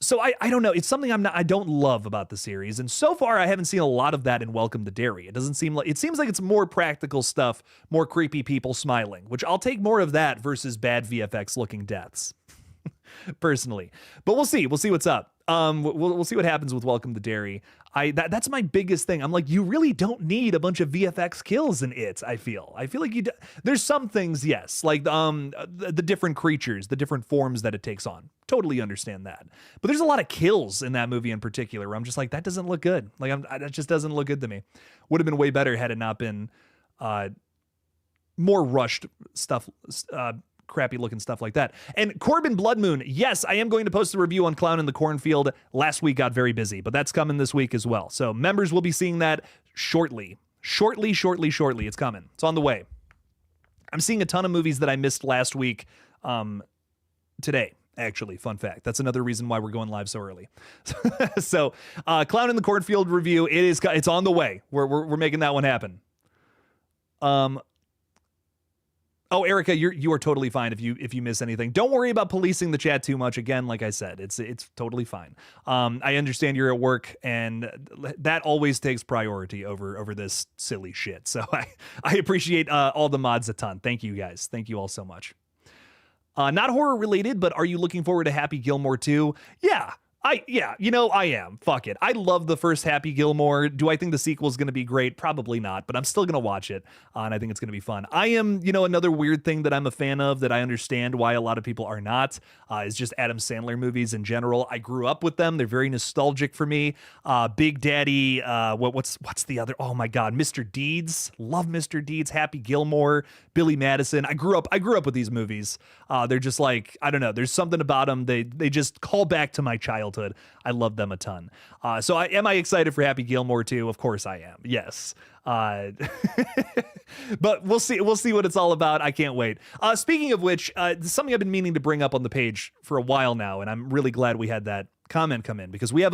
So I don't know. It's something I don't love about the series. And so far, I haven't seen a lot of that in Welcome to Derry. It seems like it's more practical stuff, more creepy people smiling, which I'll take more of that versus bad VFX looking deaths. Personally, but we'll see what's up. We'll see what happens with Welcome to Derry. That's my biggest thing. I'm like, you really don't need a bunch of VFX kills in it. I feel like there's some things, yes, like the different creatures, the different forms that it takes on. Totally understand that. But there's a lot of kills in that movie in particular where I'm just like, that doesn't look good. Like that just doesn't look good to me. Would have been way better had it not been more rushed stuff. Crappy looking stuff like that. And Corbin Bloodmoon, yes, I am going to post a review on Clown in the Cornfield. Last week got very busy, but that's coming this week as well. So members will be seeing that shortly. Shortly. It's coming. It's on the way. I'm seeing a ton of movies that I missed last week today. Actually, fun fact. That's another reason why we're going live so early. So, Clown in the Cornfield review, it's on the way. We're making that one happen. Oh, Erica, you are totally fine if you miss anything. Don't worry about policing the chat too much. Again, like I said, it's totally fine. I understand you're at work, and that always takes priority over this silly shit. So I appreciate all the mods a ton. Thank you guys. Thank you all so much. Not horror related, but are you looking forward to Happy Gilmore 2? Yeah. I am. Fuck it. I love the first Happy Gilmore. Do I think the sequel is going to be great? Probably not, but I'm still going to watch it, and I think it's going to be fun. I am, another weird thing that I'm a fan of that I understand why a lot of people are not, is just Adam Sandler movies in general. I grew up with them. They're very nostalgic for me. Big Daddy, what's the other? Oh my God, Mr. Deeds. Love Mr. Deeds. Happy Gilmore, Billy Madison. I grew up with these movies. They're just like, I don't know. There's something about them. They just call back to my childhood. I love them a ton. So am I excited for Happy Gilmore 2? Of course I am. Yes. But we'll see what it's all about. I can't wait. Speaking of which, something I've been meaning to bring up on the page for a while now, and I'm really glad we had that comment come in because we have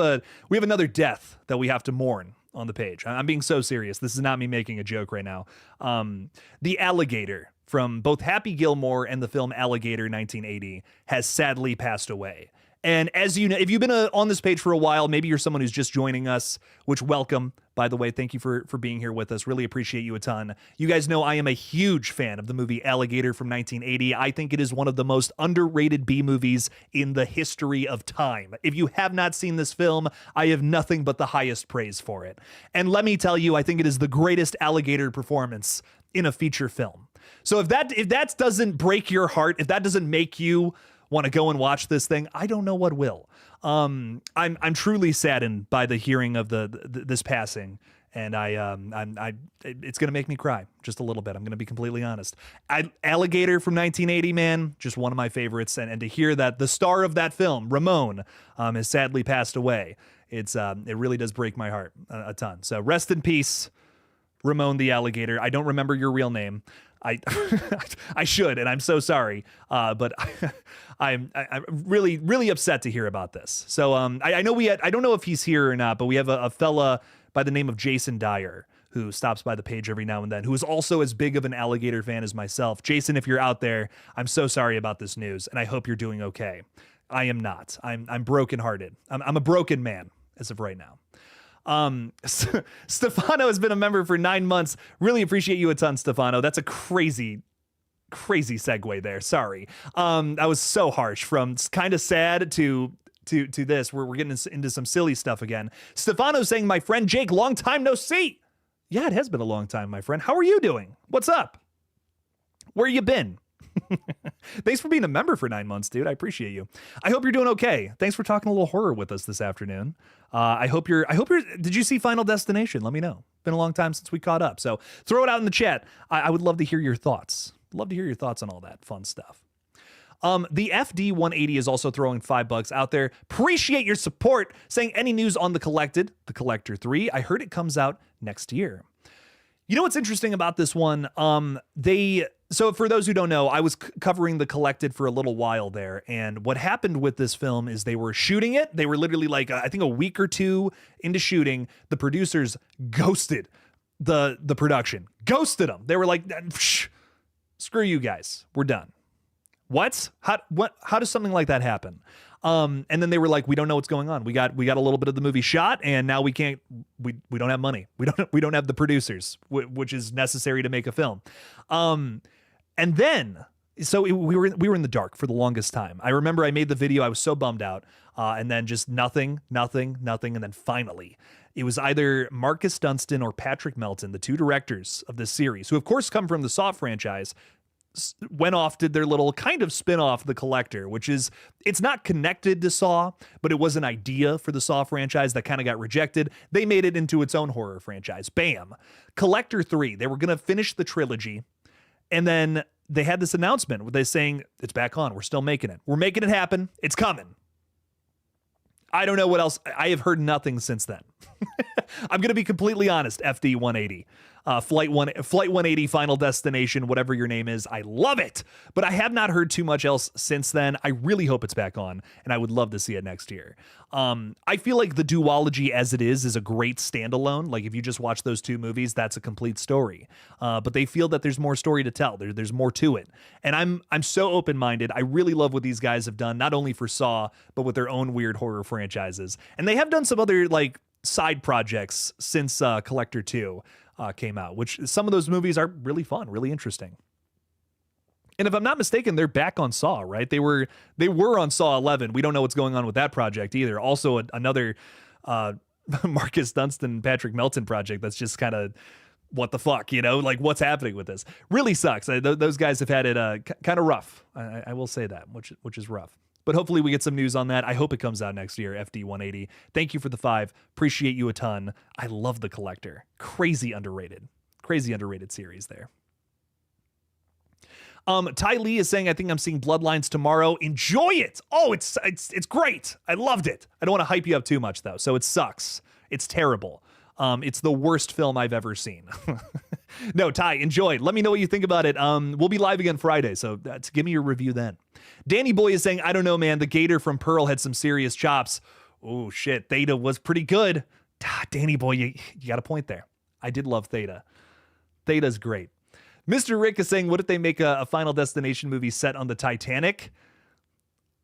another death that we have to mourn on the page. I'm being so serious. This is not me making a joke right now. The alligator from both Happy Gilmore and the film Alligator 1980 has sadly passed away. And as you know, if you've been on this page for a while, maybe you're someone who's just joining us, which welcome, by the way. Thank you for being here with us. Really appreciate you a ton. You guys know I am a huge fan of the movie Alligator from 1980. I think it is one of the most underrated B movies in the history of time. If you have not seen this film, I have nothing but the highest praise for it. And let me tell you, I think it is the greatest alligator performance in a feature film. So if that doesn't break your heart, if that doesn't make you want to go and watch this thing, I don't know what will. I'm truly saddened by the hearing of this passing, and it's gonna make me cry just a little bit. I'm gonna be completely honest. Alligator from 1980, man, just one of my favorites, and to hear that the star of that film, Ramon, has sadly passed away, it really does break my heart a ton. So rest in peace, Ramon the alligator. I don't remember your real name. I should, and I'm so sorry. But I'm really, really upset to hear about this. So I know I don't know if he's here or not, but we have a fella by the name of Jason Dyer who stops by the page every now and then, who is also as big of an alligator fan as myself. Jason, if you're out there, I'm so sorry about this news, and I hope you're doing okay. I am not. I'm brokenhearted. I'm a broken man as of right now. Stefano has been a member for 9 months. Really appreciate you a ton, Stefano. That's a crazy segue there. Sorry. I was so harsh from kind of sad to this. We're getting into some silly stuff again. Stefano saying, my friend Jake, long time no see. Yeah, it has been a long time, my friend. How are you doing? What's up? Where you been? Thanks for being a member for 9 months, dude. I appreciate you. I hope you're doing okay. Thanks for talking a little horror with us this afternoon. I hope you're, did you see Final Destination? Let me know. Been a long time since we caught up. So throw it out in the chat. I would love to hear your thoughts. Love to hear your thoughts on all that fun stuff. The FD 180 is also throwing $5 out there. Appreciate your support. Saying any news on The Collector 3. I heard it comes out next year. You know what's interesting about this one? So for those who don't know, I was covering The Collected for a little while there, and what happened with this film is they were shooting it. They were literally like, I think a week or two into shooting, the producers ghosted the production. Ghosted them. They were like, screw you guys. We're done. What? How does something like that happen? And then they were like, we don't know what's going on. We got a little bit of the movie shot, and now we can't. We don't have money. We don't have the producers, which is necessary to make a film. And then we were in the dark for the longest time. I remember I made the video. I was so bummed out, and then just nothing, and then finally, it was either Marcus Dunstan or Patrick Melton, the two directors of this series, who of course come from the Saw franchise, went off, did their little kind of spin-off, The Collector, which is, it's not connected to Saw, but it was an idea for the Saw franchise that kind of got rejected. They made it into its own horror franchise. Bam. Collector 3, they were going to finish the trilogy, and then they had this announcement where they're saying, it's back on, we're still making it. We're making it happen. It's coming. I don't know what else. I have heard nothing since then. I'm going to be completely honest, FD 180. Flight 180, Final Destination, whatever your name is. I love it, but I have not heard too much else since then. I really hope it's back on, and I would love to see it next year. I feel like the duology as it is a great standalone. Like if you just watch those two movies, that's a complete story. But they feel that there's more story to tell. There's more to it, and I'm so open-minded. I really love what these guys have done, not only for Saw, but with their own weird horror franchises. And they have done some other like side projects since Collector 2 came out, which some of those movies are really fun, really interesting. And if I'm not mistaken, they're back on Saw, right? They were on Saw 11. We don't know what's going on with that project either. Also, another Marcus Dunstan, Patrick Melton project that's just kind of what the fuck, you know? Like, what's happening with this? Really sucks. Those guys have had it kind of rough. I will say that, which is rough. But hopefully we get some news on that. I hope it comes out next year, FD 180. Thank you for the 5. Appreciate you a ton. I love The Collector. Crazy underrated series there. Ty Lee is saying, I think I'm seeing Bloodlines tomorrow. Enjoy it. Oh, it's great. I loved it. I don't want to hype you up too much though. So it sucks. It's terrible. It's the worst film I've ever seen. No, Ty, enjoy. Let me know what you think about it. We'll be live again Friday, so give me your review then. Danny Boy is saying, I don't know, man. The gator from Pearl had some serious chops. Oh, shit. Theta was pretty good. Danny Boy, you got a point there. I did love Theta. Theta's great. Mr. Rick is saying, what if they make a Final Destination movie set on the Titanic?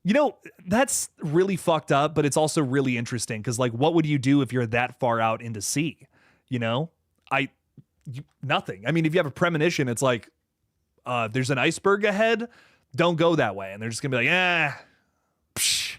You know, that's really fucked up, but it's also really interesting because, like, what would you do if you're that far out into sea? You know, nothing. I mean, if you have a premonition, it's like, there's an iceberg ahead. Don't go that way. And they're just gonna be like, psh.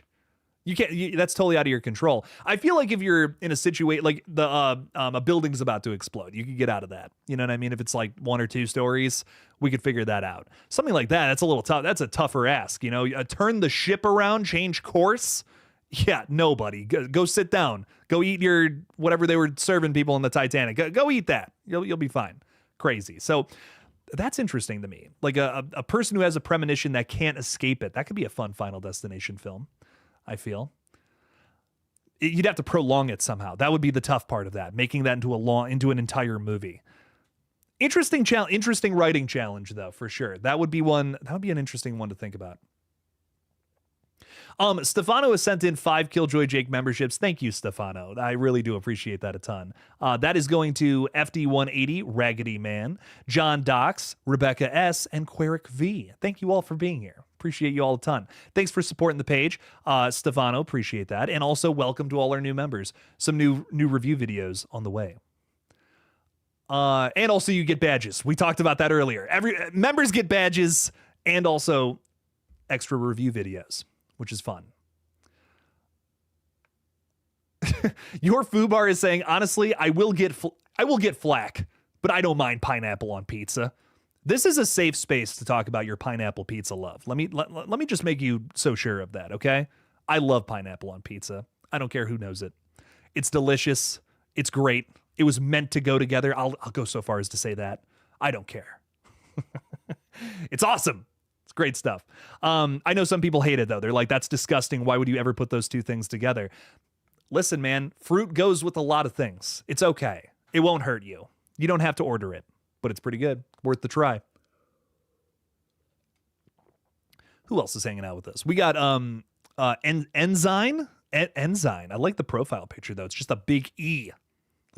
You can't, that's totally out of your control. I feel like if you're in a situation like a building's about to explode, you can get out of that. You know what I mean? If it's like 1 or 2 stories, we could figure that out. Something like that, that's a little tough. That's a tougher ask, you know, turn the ship around, change course. Yeah, nobody. Go sit down. Go eat your whatever they were serving people in the Titanic. Go eat that. You'll be fine. Crazy. So that's interesting to me. Like a person who has a premonition that can't escape it. That could be a fun Final Destination film, I feel. You'd have to prolong it somehow. That would be the tough part of that, making that into an entire movie. Interesting writing challenge though, for sure. That would be an interesting one to think about. Stefano has sent in 5 Killjoy Jake memberships. Thank you, Stefano. I really do appreciate that a ton. That is going to FD180, Raggedy Man, John Dox, Rebecca S, and Queric V. Thank you all for being here. Appreciate you all a ton. Thanks for supporting the page. Stefano, appreciate that. And also welcome to all our new members. Some new review videos on the way. And also you get badges. We talked about that earlier. Members get badges and also extra review videos, which is fun. Your Fubar is saying, honestly, I will get flack, but I don't mind pineapple on pizza. This is a safe space to talk about your pineapple pizza love. Let me just make you so sure of that, okay? I love pineapple on pizza. I don't care who knows it. It's delicious. It's great. It was meant to go together. I'll go so far as to say that. I don't care. It's awesome. It's great stuff. I know some people hate it, though. They're like, that's disgusting. Why would you ever put those two things together? Listen, man, fruit goes with a lot of things. It's okay. It won't hurt you. You don't have to order it, but it's pretty good. Worth the try. Who else is hanging out with us? We got Enzyme. Enzyme. I like the profile picture, though. It's just a big E.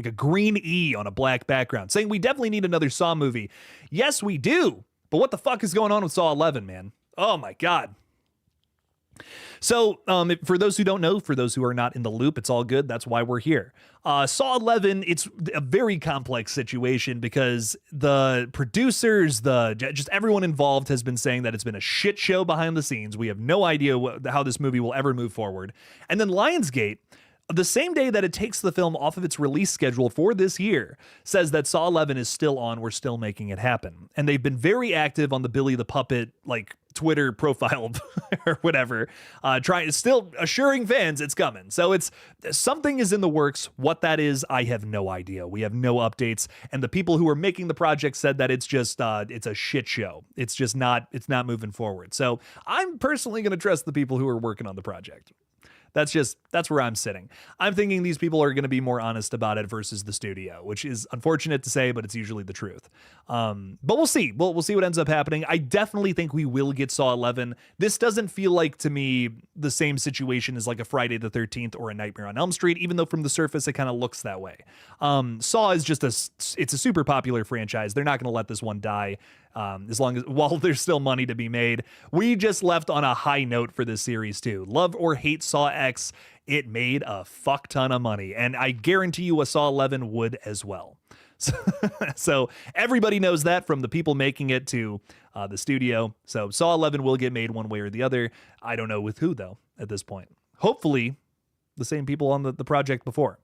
like a green E on a black background, saying we definitely need another Saw movie. Yes, we do. But what the fuck is going on with Saw 11, man? Oh my God. So for those who don't know, for those who are not in the loop, it's all good. That's why we're here. Saw 11, it's a very complex situation because the producers, just everyone involved has been saying that it's been a shit show behind the scenes. We have no idea how this movie will ever move forward. And then Lionsgate, the same day that it takes the film off of its release schedule for this year, says that Saw 11 is still on. We're still making it happen. And they've been very active on the Billy the Puppet, like, Twitter profile or whatever, still assuring fans it's coming. So something is in the works. What that is, I have no idea. We have no updates. And the people who are making the project said that it's just, it's a shit show. It's not moving forward. So I'm personally going to trust the people who are working on the project. That's where I'm sitting. I'm thinking these people are going to be more honest about it versus the studio, which is unfortunate to say, but it's usually the truth. But we'll see. We'll see what ends up happening. I definitely think we will get Saw 11. This doesn't feel like, to me, the same situation as like a Friday the 13th or a Nightmare on Elm Street, even though from the surface it kind of looks that way. Saw is just it's a super popular franchise. They're not going to let this one die. While there's still money to be made. We just left on a high note for this series too. Love or hate Saw X, it made a fuck ton of money, and I guarantee you a Saw 11 would as well. So everybody knows that, from the people making it to the studio. So Saw 11 will get made one way or the other. I don't know with who though at this point. Hopefully the same people on the project before.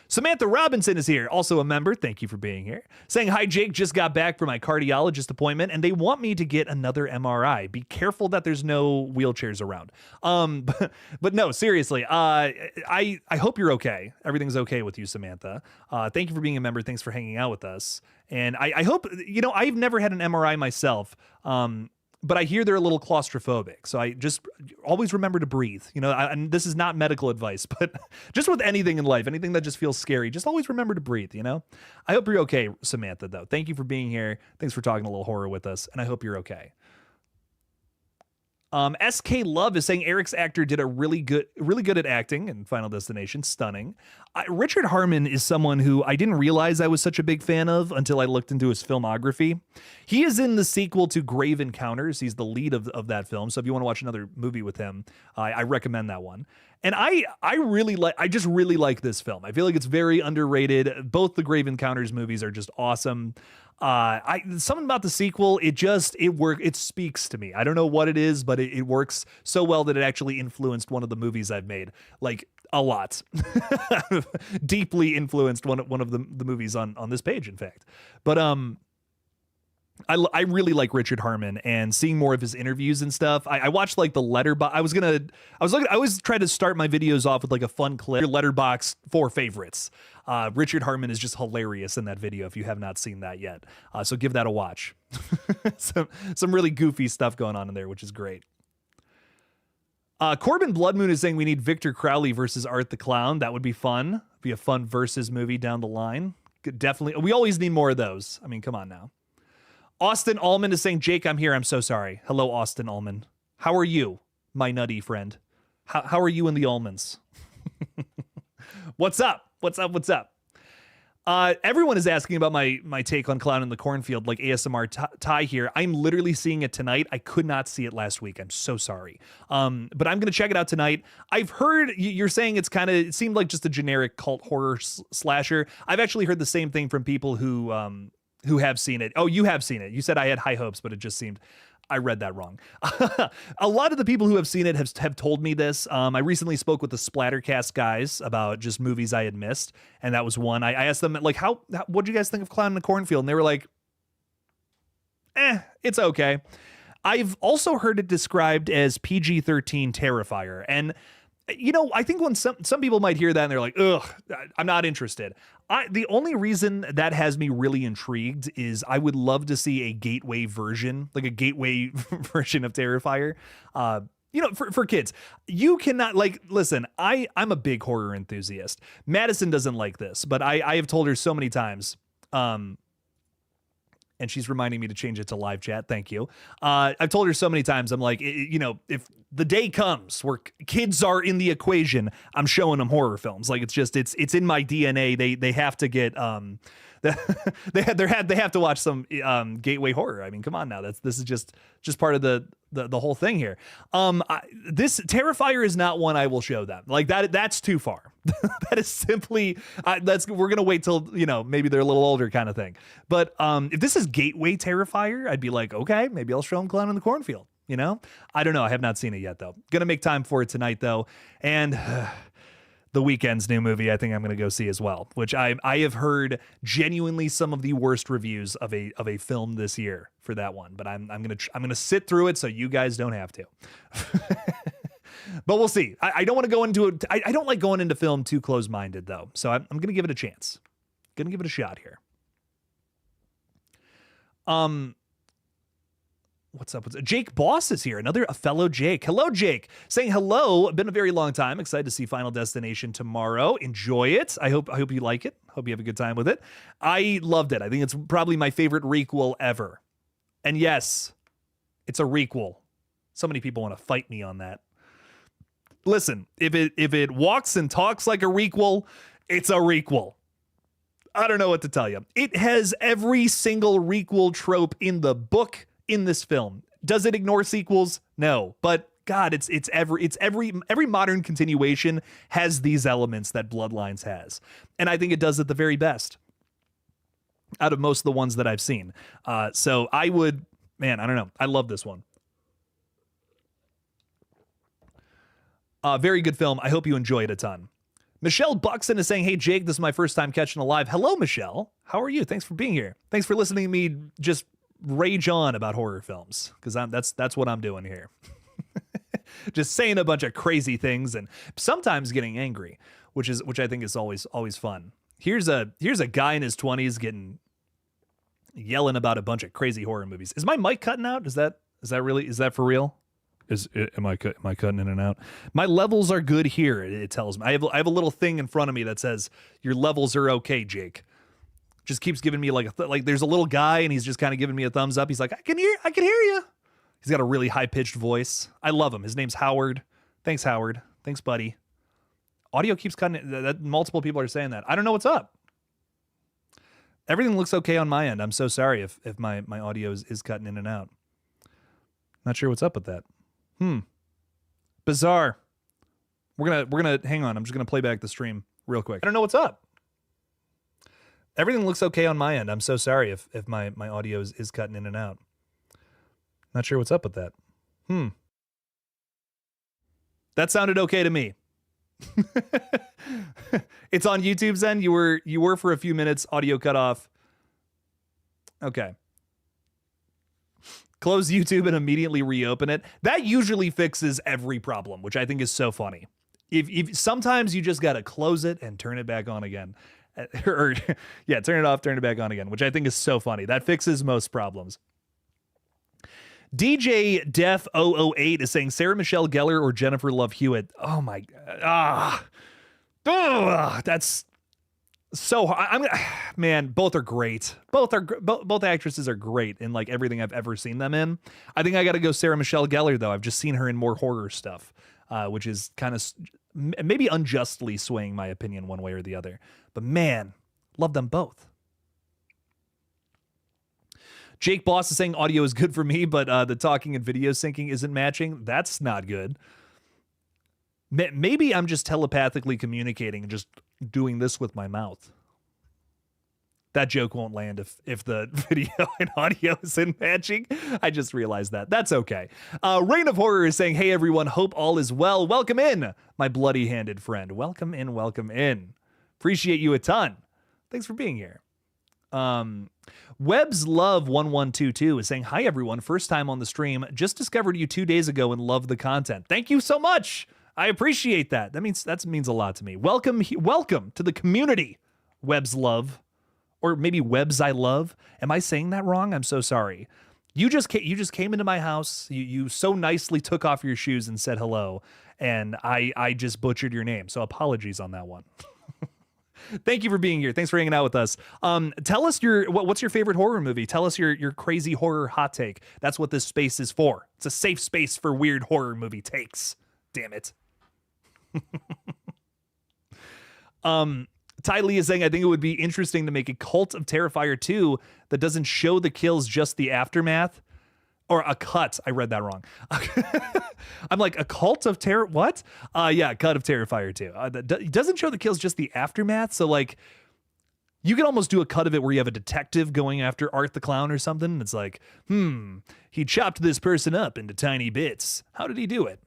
Samantha Robinson is here, also a member. Thank you for being here. Saying, hi, Jake, just got back from my cardiologist appointment and they want me to get another MRI. Be careful that there's no wheelchairs around. But no, seriously, I hope you're okay. Everything's okay with you, Samantha. Thank you for being a member. Thanks for hanging out with us. And I hope, I've never had an MRI myself. But I hear they're a little claustrophobic. So I just always remember to breathe. And this is not medical advice, but just with anything in life, anything that just feels scary, just always remember to breathe, I hope you're okay, Samantha, though. Thank you for being here. Thanks for talking a little horror with us. And I hope you're okay. SK Love is saying Eric's actor did really good at acting in Final Destination. Stunning. Richard Harmon is someone who I didn't realize I was such a big fan of until I looked into his filmography. He is in the sequel to Grave Encounters. He's the lead of that film. So if you want to watch another movie with him, I recommend that one. And I just really like this film. I feel like it's very underrated. Both the Grave Encounters movies are just awesome. Something about the sequel, it speaks to me. I don't know what it is, but it works so well that it actually influenced one of the movies I've made, like a lot. Deeply influenced one of the movies on this page, in fact. But I really like Richard Harmon, and seeing more of his interviews and stuff. I watched like the Letterboxd. I always try to start my videos off with like a fun clip. Your Letterboxd 4 favorites. Richard Harmon is just hilarious in that video if you have not seen that yet. So give that a watch. Some really goofy stuff going on in there, which is great. Corbin Bloodmoon is saying we need Victor Crowley versus Art the Clown. That would be fun. Be a fun versus movie down the line. Definitely. We always need more of those. I mean, come on now. Austin Allman is saying, Jake, I'm here. I'm so sorry. Hello, Austin Allman. How are you, my nutty friend? How are you in the almonds? What's up? What's up? Everyone is asking about my take on Clown in the Cornfield, like ASMR Ty here. I'm literally seeing it tonight. I could not see it last week. I'm so sorry. But I'm going to check it out tonight. I've heard you're saying it seemed like just a generic cult horror slasher. I've actually heard the same thing from people who have seen it. Oh, you have seen it. You said I had high hopes, but it just seemed I read that wrong. A lot of the people who have seen it have told me this. I recently spoke with the Splattercast guys about just movies I had missed, and that was one. I asked them, like, what do you guys think of Clown in the Cornfield? And they were like, it's okay. I've also heard it described as PG-13 Terrifier, and I think when some people might hear that and they're like, ugh, I'm not interested. The only reason that has me really intrigued is I would love to see a gateway version, like a gateway version of Terrifier. For kids. You cannot, listen, I'm a big horror enthusiast. Madison doesn't like this, but I have told her so many times, And she's reminding me to change it to live chat. Thank you. I've told her so many times, I'm like, if the day comes where kids are in the equation, I'm showing them horror films. Like, it's in my DNA. They have to get, they have to watch some gateway horror. I mean, come on now. This is just part of the whole thing here. This Terrifier is not one I will show them. Like that's too far. That is simply we're gonna wait till maybe they're a little older kind of thing. But if this is gateway Terrifier, I'd be like, okay, maybe I'll show them Clown in the Cornfield. I don't know. I have not seen it yet though. Gonna make time for it tonight though, and. The Weeknd's new movie, I think I'm going to go see as well, which I have heard genuinely some of the worst reviews of a film this year for that one, but I'm going to sit through it so you guys don't have to. But we'll see. I don't want to go into it. I don't like going into film too close-minded though, so I'm going to give it a chance. Going to give it a shot here. What's up? Jake Boss is here. A fellow Jake. Hello, Jake. Saying hello. Been a very long time. Excited to see Final Destination tomorrow. Enjoy it. I hope you like it. Hope you have a good time with it. I loved it. I think it's probably my favorite requel ever. And yes, it's a requel. So many people want to fight me on that. Listen, if it walks and talks like a requel, it's a requel. I don't know what to tell you. It has every single requel trope in the book. In this film, does it ignore sequels? No, but God, it's every modern continuation has these elements that Bloodlines has, and I think it does it the very best out of most of the ones that I've seen. So I don't know. I love this one. Very good film. I hope you enjoy it a ton. Michelle Buxton is saying, hey, Jake, this is my first time catching a live. Hello, Michelle. How are you? Thanks for being here. Thanks for listening to me just rage on about horror films, because that's what I'm doing here. Just saying a bunch of crazy things and sometimes getting angry, which I think is always fun. Here's a guy in his 20s yelling about a bunch of crazy horror movies. Is my mic cutting out? Is that for real? Am I cutting in and out? My levels are good here. It tells me. I have a little thing in front of me that says your levels are okay, Jake. Just keeps giving me like there's a little guy and he's just kind of giving me a thumbs up. He's like, I can hear you. He's got a really high pitched voice. I love him. His name's Howard. Thanks, Howard. Thanks, buddy. Audio keeps cutting. That multiple people are saying that. I don't know what's up. Everything looks okay on my end. I'm so sorry if my audio is cutting in and out. Not sure what's up with that. Bizarre. We're gonna hang on. I'm just gonna play back the stream real quick. I don't know what's up. Everything looks okay on my end. I'm so sorry if my audio is cutting in and out. Not sure what's up with that. That sounded okay to me. It's on YouTube's end. You were for a few minutes. Audio cut off. Okay. Close YouTube and immediately reopen it. That usually fixes every problem, which I think is so funny. If sometimes you just gotta close it and turn it back on again. Or yeah, turn it off, turn it back on again, which I think is so funny. That fixes most problems. DJ Def 008 is saying Sarah Michelle Gellar or Jennifer Love Hewitt. Oh my that's so hard. Man, both are great. Both actresses are great in like everything I've ever seen them in. I think I got to go Sarah Michelle Gellar though. I've just seen her in more horror stuff, which is kind of maybe unjustly swaying my opinion one way or the other. But man, love them both. Jake Boss is saying audio is good for me, but the talking and video syncing isn't matching. That's not good. Maybe I'm just telepathically communicating and just doing this with my mouth. That joke won't land if the video and audio isn't matching. I just realized that. That's okay. Reign of Horror is saying, hey, everyone, hope all is well. Welcome in, my bloody-handed friend. Welcome in, welcome in. Appreciate you a ton. Thanks for being here. Webb's Love 1122 is saying, hi, everyone. First time on the stream. Just discovered you 2 days ago and love the content. Thank you so much. I appreciate that. That means a lot to me. Welcome to the community, Webb's Love. Or maybe Webb's I Love. Am I saying that wrong? I'm so sorry. You just came into my house. You so nicely took off your shoes and said hello. And I just butchered your name. So apologies on that one. Thank you for being here. Thanks for hanging out with us. Tell us what's your favorite horror movie? Tell us your crazy horror hot take. That's what this space is for. It's a safe space for weird horror movie takes. Damn it. Ty Lee is saying, I think it would be interesting to make a Cult of Terrifier 2 that doesn't show the kills, just the aftermath. Or a cut. I read that wrong. I'm like, a Cult of Terror? What? Yeah, Cut of Terrifier 2. It doesn't show the kills, just the aftermath. So, like, you can almost do a cut of it where you have a detective going after Art the Clown or something. It's like, he chopped this person up into tiny bits. How did he do it?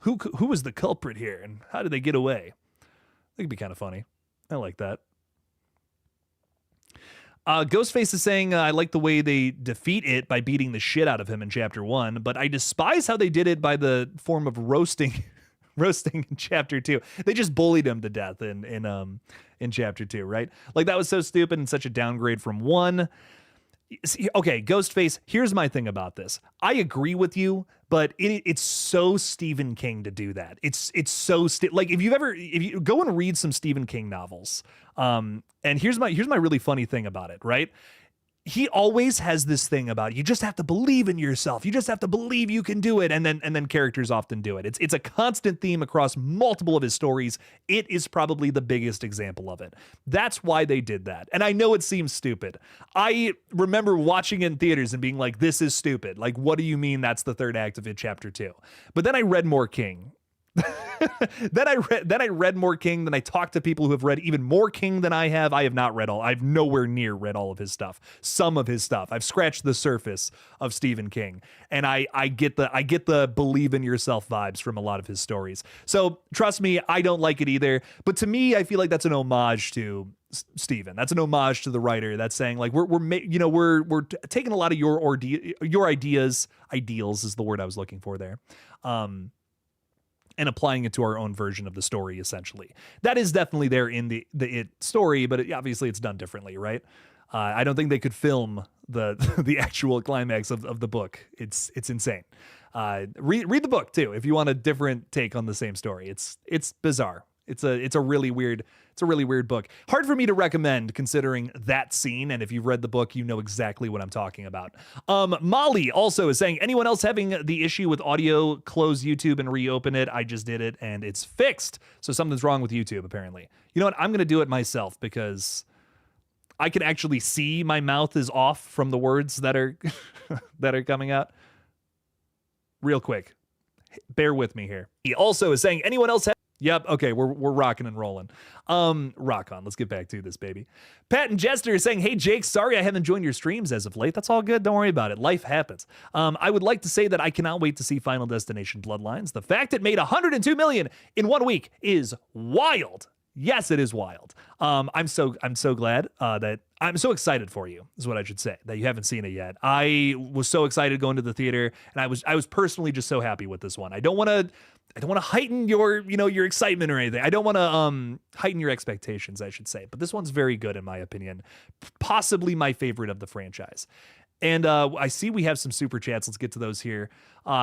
Who was the culprit here? And how did they get away? I think it'd be kind of funny. I like that. Ghostface is saying, I like the way they defeat it by beating the shit out of him in chapter 1, but I despise how they did it by the form of roasting in chapter 2. They just bullied him to death in chapter 2, right? Like, that was so stupid and such a downgrade from 1. Okay, Ghostface, here's my thing about this. I agree with you, but it's so Stephen King to do that. It's so like, if you go and read some Stephen King novels, and here's my really funny thing about it, right? He always has this thing about, you just have to believe in yourself. You just have to believe you can do it. And then characters often do it. It's a constant theme across multiple of his stories. It is probably the biggest example of it. That's why they did that. And I know it seems stupid. I remember watching it in theaters and being like, this is stupid. Like, what do you mean that's the third act of it, chapter 2? But then I read more King. Then I read more King. Then I talked to people who have read even more King than I have. I have not read all. I've nowhere near read all of his stuff. Some of his stuff. I've scratched the surface of Stephen King, and I get the believe in yourself vibes from a lot of his stories. So trust me, I don't like it either. But to me, I feel like that's an homage to Stephen. That's an homage to the writer. That's saying, like, we're taking a lot of your ideas. Ideals is the word I was looking for there. And applying it to our own version of the story, essentially. That is definitely there in the It story, but obviously it's done differently, right? I don't think they could film the actual climax of the book. It's insane. Read the book too if you want a different take on the same story. It's bizarre. It's a really weird book. Hard for me to recommend considering that scene, and if you've read the book, you know exactly what I'm talking about. Molly also is saying, anyone else having the issue with audio, close YouTube and reopen it? I just did it and it's fixed. So something's wrong with YouTube, apparently. You know what? I'm going to do it myself because I can actually see my mouth is off from the words that are that are coming out. Real quick. Bear with me here. He also is saying, anyone else Yep. Okay. We're rocking and rolling. Rock on. Let's get back to this, baby. Pat and Jester is saying, hey, Jake, sorry I haven't joined your streams as of late. That's all good. Don't worry about it. Life happens. I would like to say that I cannot wait to see Final Destination Bloodlines. The fact it made $102 million in 1 week is wild. Yes, it is wild. I'm so glad that I'm so excited for you, is what I should say, that you haven't seen it yet. I was so excited going to the theater, and I was personally just so happy with this one. I don't want to heighten your excitement or anything. I don't want to heighten your expectations, I should say. But this one's very good in my opinion. Possibly my favorite of the franchise. And I see we have some super chats. Let's get to those here.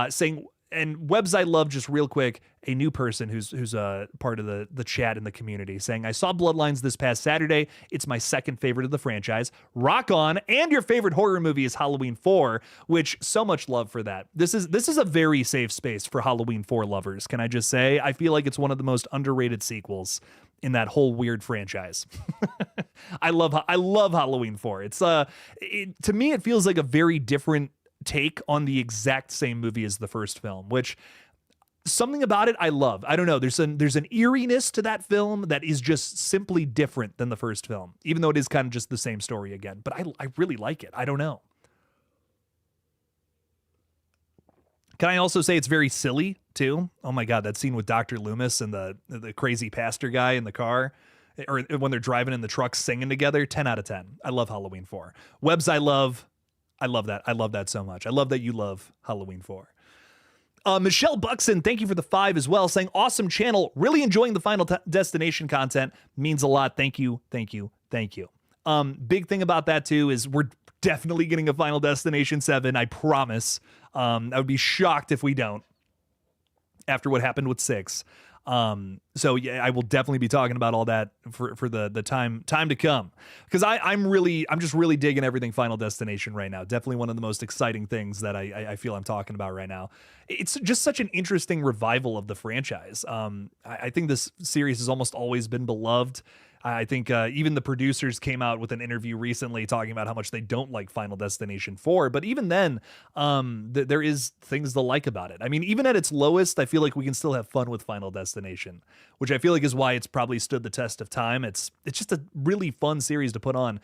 Saying, and Webs I love, just real quick, a new person who's part of the chat in the community saying, I saw Bloodlines this past Saturday. It's my second favorite of the franchise. Rock on. And your favorite horror movie is Halloween 4, which so much love for that. This is a very safe space for Halloween 4 lovers. Can I just say, I feel like it's one of the most underrated sequels in that whole weird franchise. I love Halloween 4. It's to me, it feels like a very different take on the exact same movie as the first film, which something about it I love. I don't know. There's an eeriness to that film that is just simply different than the first film, even though it is kind of just the same story again. But I really like it. I don't know. Can I also say it's very silly too? Oh my God, that scene with Dr. Loomis and the crazy pastor guy in the car, or when they're driving in the truck singing together, 10 out of 10. I love Halloween 4. Webs I love that. I love that so much. I love that you love Halloween 4. Michelle Buxton, thank you for the 5 as well, saying, awesome channel. Really enjoying the Final Destination content. Means a lot. Thank you. Thank you. Thank you. Big thing about that too is we're definitely getting a Final Destination 7. I promise. I would be shocked if we don't after what happened with 6. So yeah, I will definitely be talking about all that for the time to come, because I'm just really digging everything Final Destination right now. Definitely one of the most exciting things that I feel I'm talking about right now. It's just such an interesting revival of the franchise. I think this series has almost always been beloved. I think even the producers came out with an interview recently talking about how much they don't like Final Destination 4. But even then, there is things to like about it. I mean, even at its lowest, I feel like we can still have fun with Final Destination, which I feel like is why it's probably stood the test of time. It's just a really fun series to put on.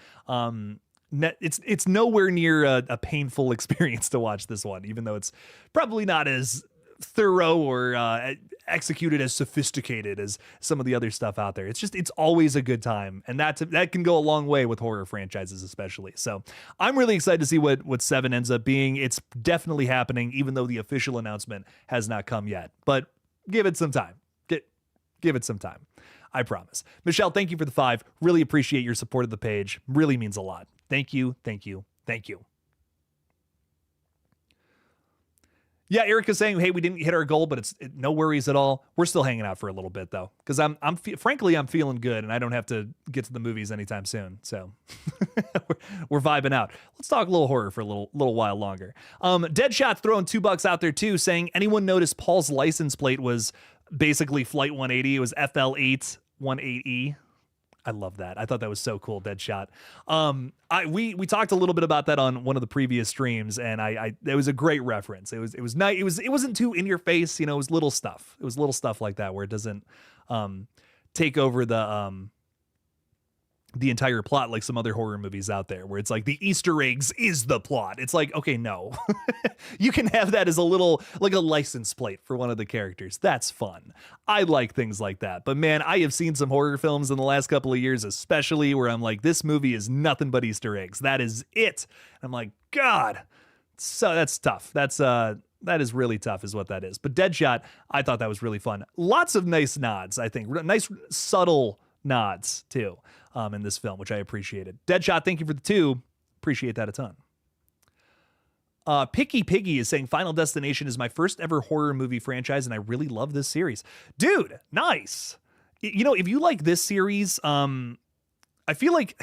It's nowhere near a painful experience to watch this one, even though it's probably not as thorough or executed as sophisticated as some of the other stuff out there. It's always a good time, and that can go a long way with horror franchises, especially. So I'm really excited to see what 7 ends up being. It's definitely happening, even though the official announcement has not come yet. But give it some time. Give it some time. I promise. Michelle, thank you for the 5. Really appreciate your support of the page. Really means a lot. Thank you. Thank you. Thank you. Yeah, Erica's saying, hey, we didn't hit our goal, but no worries at all. We're still hanging out for a little bit, though, because frankly, I'm feeling good, and I don't have to get to the movies anytime soon. So we're vibing out. Let's talk a little horror for a little while longer. Deadshot's throwing $2 out there, too, saying, anyone notice Paul's license plate was basically Flight 180? It was FL8 18E. I love that. I thought that was so cool, Deadshot. We talked a little bit about that on one of the previous streams, and it was a great reference. It was nice. It wasn't too in your face, it was little stuff. It was little stuff like that where it doesn't take over the entire plot like some other horror movies out there where it's like the Easter eggs is the plot. It's like, okay, no. You can have that as a little, like a license plate for one of the characters. That's fun. I like things like that. But man, I have seen some horror films in the last couple of years, especially where I'm like, this movie is nothing but Easter eggs. That is it. And I'm like, God. So that's tough. That is really tough is what that is. But Deadshot, I thought that was really fun. Lots of nice nods, I think. Nice, subtle nods, too, in this film, which I appreciated. Deadshot, thank you for the 2. Appreciate that a ton. Picky Piggy is saying Final Destination is my first ever horror movie franchise, and I really love this series. Dude, nice. If you like this series, I feel like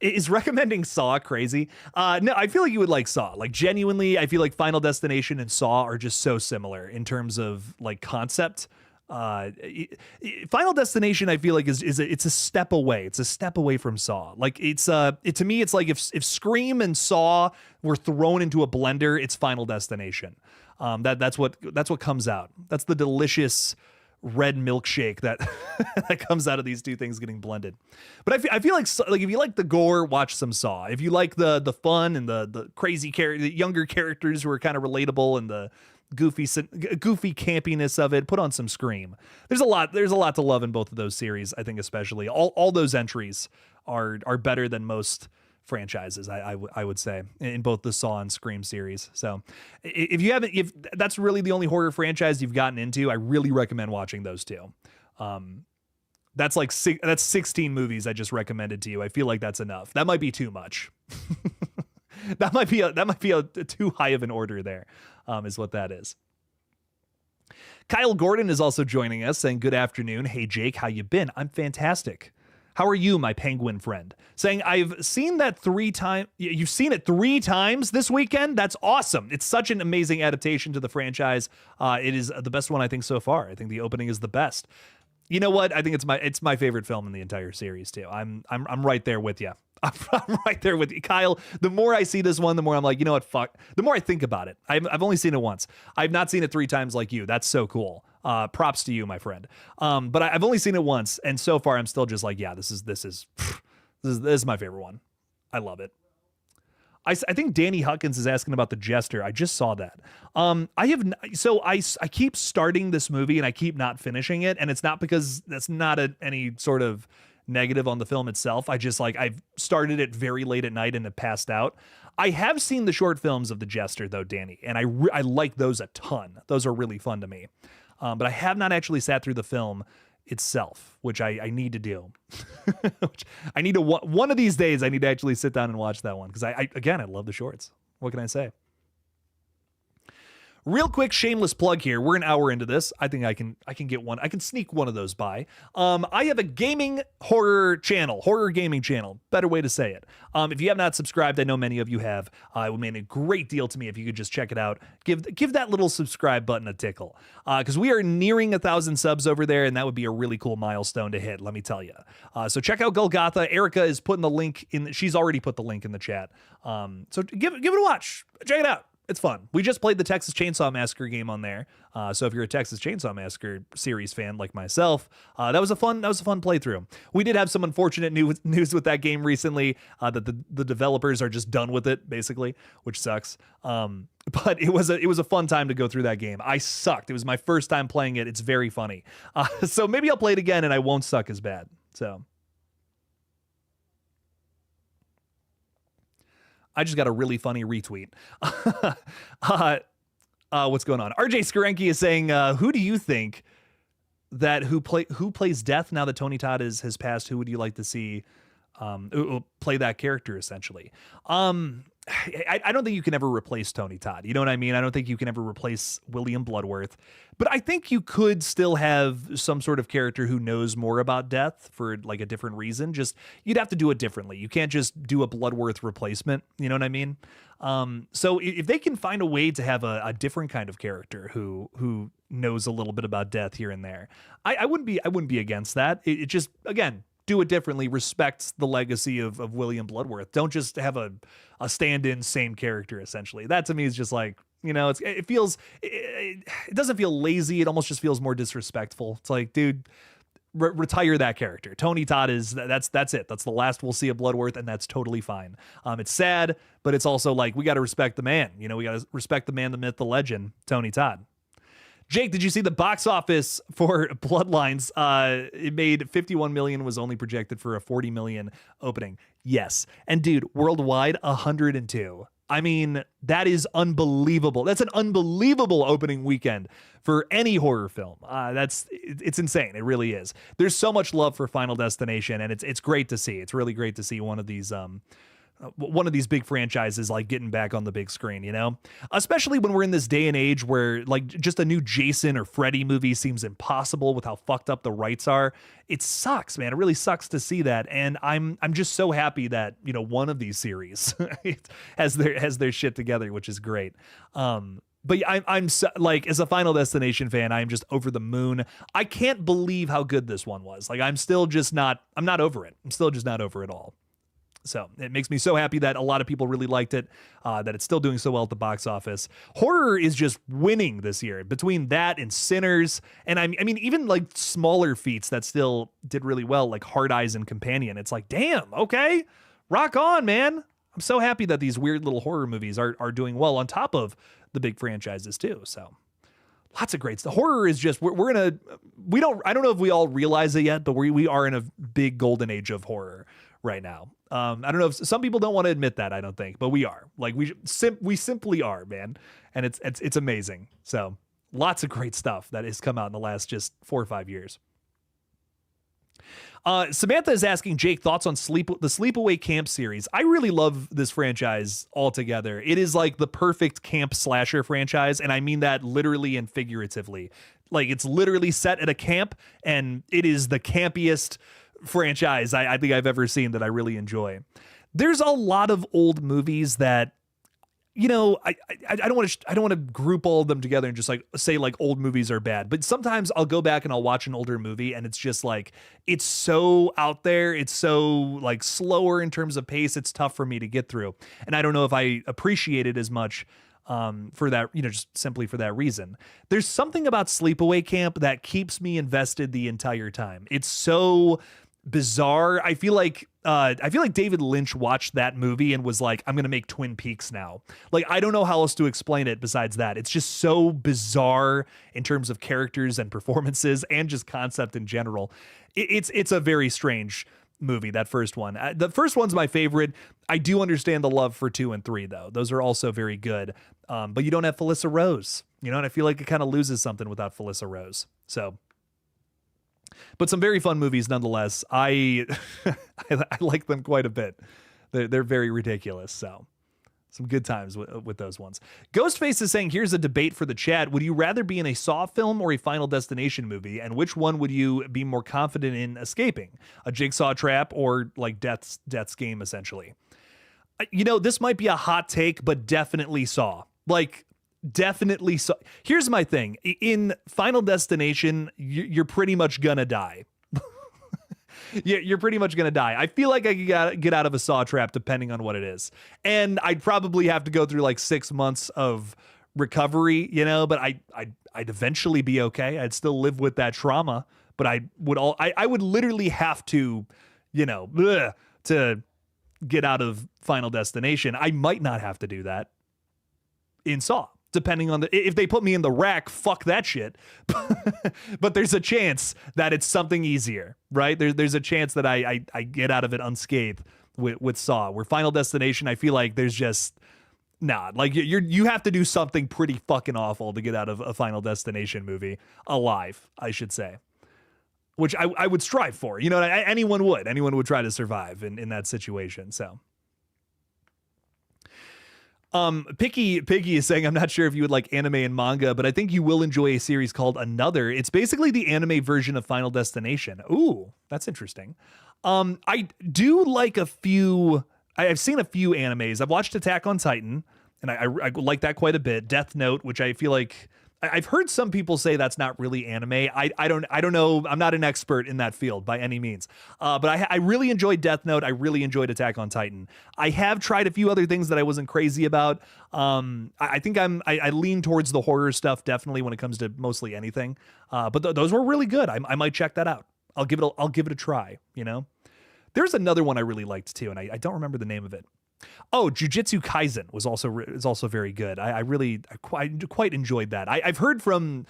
is recommending Saw crazy? No, I feel like you would like Saw. Like genuinely, I feel like Final Destination and Saw are just so similar in terms of like concept. Final Destination, I feel like it's a step away. It's a step away from Saw. Like to me, it's like if Scream and Saw were thrown into a blender, it's Final Destination. That's what comes out. That's the delicious red milkshake that that comes out of these two things getting blended. But I feel like if you like the gore, watch some Saw. If you like the fun and the crazy the younger characters who are kind of relatable and the goofy campiness of it, put on some Scream. There's a lot to love in both of those series. I think especially all those entries are better than most franchises. I would say in both the Saw and Scream series. So if that's really the only horror franchise you've gotten into, I really recommend watching those two. That's 16 movies I just recommended to you. I feel like that's enough. That might be too much. That might be a too high of an order there, is what that is. Kyle Gordon is also joining us saying, good afternoon. Hey, Jake, how you been? I'm fantastic. How are you, my penguin friend? Saying, I've seen that 3 times. You've seen it 3 times this weekend? That's awesome. It's such an amazing adaptation to the franchise. It is the best one, I think, so far. I think the opening is the best. You know what? I think it's my favorite film in the entire series, too. I'm right there with you. I'm right there with you, Kyle. The more I see this one, the more I'm like, you know what, fuck. The more I think about it. I've only seen it once. I've not seen it 3 times like you. That's so cool. Props to you, my friend. But I've only seen it once, and so far I'm still just like, yeah, this is my favorite one. I love it. I think Danny Huckins is asking about The Jester. I just saw that. I keep starting this movie and I keep not finishing it, and it's not because that's not any sort of negative on the film itself. I've started it very late at night and have passed out. I have seen the short films of The Jester though, Danny, and I like those a ton. Those are really fun to me. But I have not actually sat through the film itself, which I need to do. Which I need to one of these days I need to actually sit down and watch that one because I love the shorts. What can I say? Real quick, shameless plug here. We're an hour into this. I think I can get one. I can sneak one of those by. I have a gaming horror gaming channel. Better way to say it. If you have not subscribed, I know many of you have. It would mean a great deal to me if you could just check it out. Give that little subscribe button a tickle, because we are nearing 1,000 subs over there, and that would be a really cool milestone to hit. Let me tell you. So check out GullGotha. Erica is putting the link in. She's already put the link in the chat. So give it a watch. Check it out. It's fun. We just played the Texas Chainsaw Massacre game on there. So if you're a Texas Chainsaw Massacre series fan like myself, that was a fun playthrough. We did have some unfortunate news with that game recently, that the developers are just done with it, basically, which sucks. But it was a fun time to go through that game. I sucked. It was my first time playing it. It's very funny. So maybe I'll play it again and I won't suck as bad. So I just got a really funny retweet. What's going on? RJ Skarenki is saying, who do you think that who plays Death now that Tony Todd has passed? Who would you like to see play that character, essentially? I don't think you can ever replace Tony Todd. You know what I mean? I don't think you can ever replace William Bloodworth. But I think you could still have some sort of character who knows more about death for like a different reason. Just you'd have to do it differently. You can't just do a Bloodworth replacement. You know what I mean? So if they can find a way to have a different kind of character who knows a little bit about death here and there, I wouldn't be against that. It just, again, do it differently, respect the legacy of William Bloodworth. Don't just have a stand-in same character, essentially. That to me is just like, you know, it doesn't feel lazy. It almost just feels more disrespectful. It's like, dude, retire that character. Tony Todd that's it. That's the last we'll see of Bloodworth, and that's totally fine. It's sad, but it's also like, we got to respect the man. You know, we got to respect the man, the myth, the legend, Tony Todd. Jake, did you see the box office for Bloodlines? It made 51 million, was only projected for a 40 million opening. Yes. And dude, worldwide, 102. I mean, that is unbelievable. That's an unbelievable opening weekend for any horror film. It's insane. It really is. There's so much love for Final Destination, and it's great to see. It's really great to see one of these big franchises like getting back on the big screen, you know, especially when we're in this day and age where like just a new Jason or Freddy movie seems impossible with how fucked up the rights are. It sucks, man. It really sucks to see that. And I'm just so happy that, you know, one of these series has their shit together, which is great. But I'm so, like, as a Final Destination fan, I'm just over the moon. I can't believe how good this one was. Like, I'm not over it. I'm still just not over it all. So it makes me so happy that a lot of people really liked it, that it's still doing so well at the box office. Horror is just winning this year between that and Sinners. And I mean, even like smaller feats that still did really well, like Hard Eyes and Companion. It's like, damn, okay, rock on, man. I'm so happy that these weird little horror movies are doing well on top of the big franchises too. So lots of great stuff. Horror is just, I don't know if we all realize it yet, but we are in a big golden age of horror right now. I don't know if some people don't want to admit that, I don't think, but we are. Like we simply are, man. And it's amazing. So lots of great stuff that has come out in the last just 4 or 5 years. Samantha is asking Jake thoughts on the Sleepaway Camp series. I really love this franchise altogether. It is like the perfect camp slasher franchise, and I mean that literally and figuratively. Like, it's literally set at a camp, and it is the campiest franchise I think I've ever seen that I really enjoy. There's a lot of old movies that, you know, I don't want to group all of them together and just like say like old movies are bad, but sometimes I'll go back and I'll watch an older movie and it's just like, it's so out there, it's so like slower in terms of pace, it's tough for me to get through, and I don't know if I appreciate it as much for that, you know, just simply for that reason. There's something about Sleepaway Camp that keeps me invested the entire time. It's so bizarre. I feel like David Lynch watched that movie and was like, I'm going to make Twin Peaks now. Like, I don't know how else to explain it besides that. It's just so bizarre in terms of characters and performances and just concept in general. It's a very strange movie, that first one. The first one's my favorite. I do understand the love for 2 and 3 though. Those are also very good. But you don't have Felissa Rose, you know, and I feel like it kind of loses something without Felissa Rose. So, but some very fun movies nonetheless. I like them quite a bit. They're very ridiculous. So Some good times with those ones. Ghostface is saying, here's a debate for the chat. Would you rather be in a Saw film or a Final Destination movie? And which one would you be more confident in escaping? A Jigsaw trap or like Death's Game, essentially? You know, this might be a hot take, but definitely Saw. Like, definitely Saw. Here's my thing. In Final Destination, you're pretty much gonna die. You're pretty much going to die. I feel like I could get out of a Saw trap depending on what it is. And I'd probably have to go through like 6 months of recovery, you know, but I'd eventually be okay. I'd still live with that trauma, but I would literally have to, you know, to get out of Final Destination. I might not have to do that in Saw. Depending on if they put me in the rack, fuck that shit. But there's a chance that it's something easier, right? There's a chance that I get out of it unscathed with Saw. Where Final Destination, I feel like there's just like you have to do something pretty fucking awful to get out of a Final Destination movie alive, I should say. Which I would strive for. You know, anyone would try to survive in that situation. So. Piggy is saying, I'm not sure if you would like anime and manga, but I think you will enjoy a series called Another. It's basically the anime version of Final Destination. Ooh, that's interesting. I do like I've seen a few animes. I've watched Attack on Titan, and I like that quite a bit. Death Note, which I feel like I've heard some people say that's not really anime. I don't know. I'm not an expert in that field by any means. But I really enjoyed Death Note. I really enjoyed Attack on Titan. I have tried a few other things that I wasn't crazy about. I think I lean towards the horror stuff definitely when it comes to mostly anything. But those were really good. I might check that out. I'll give it a try. You know, there's another one I really liked too, and I don't remember the name of it. Oh, Jujutsu Kaisen is also very good. I quite enjoyed that. I've heard from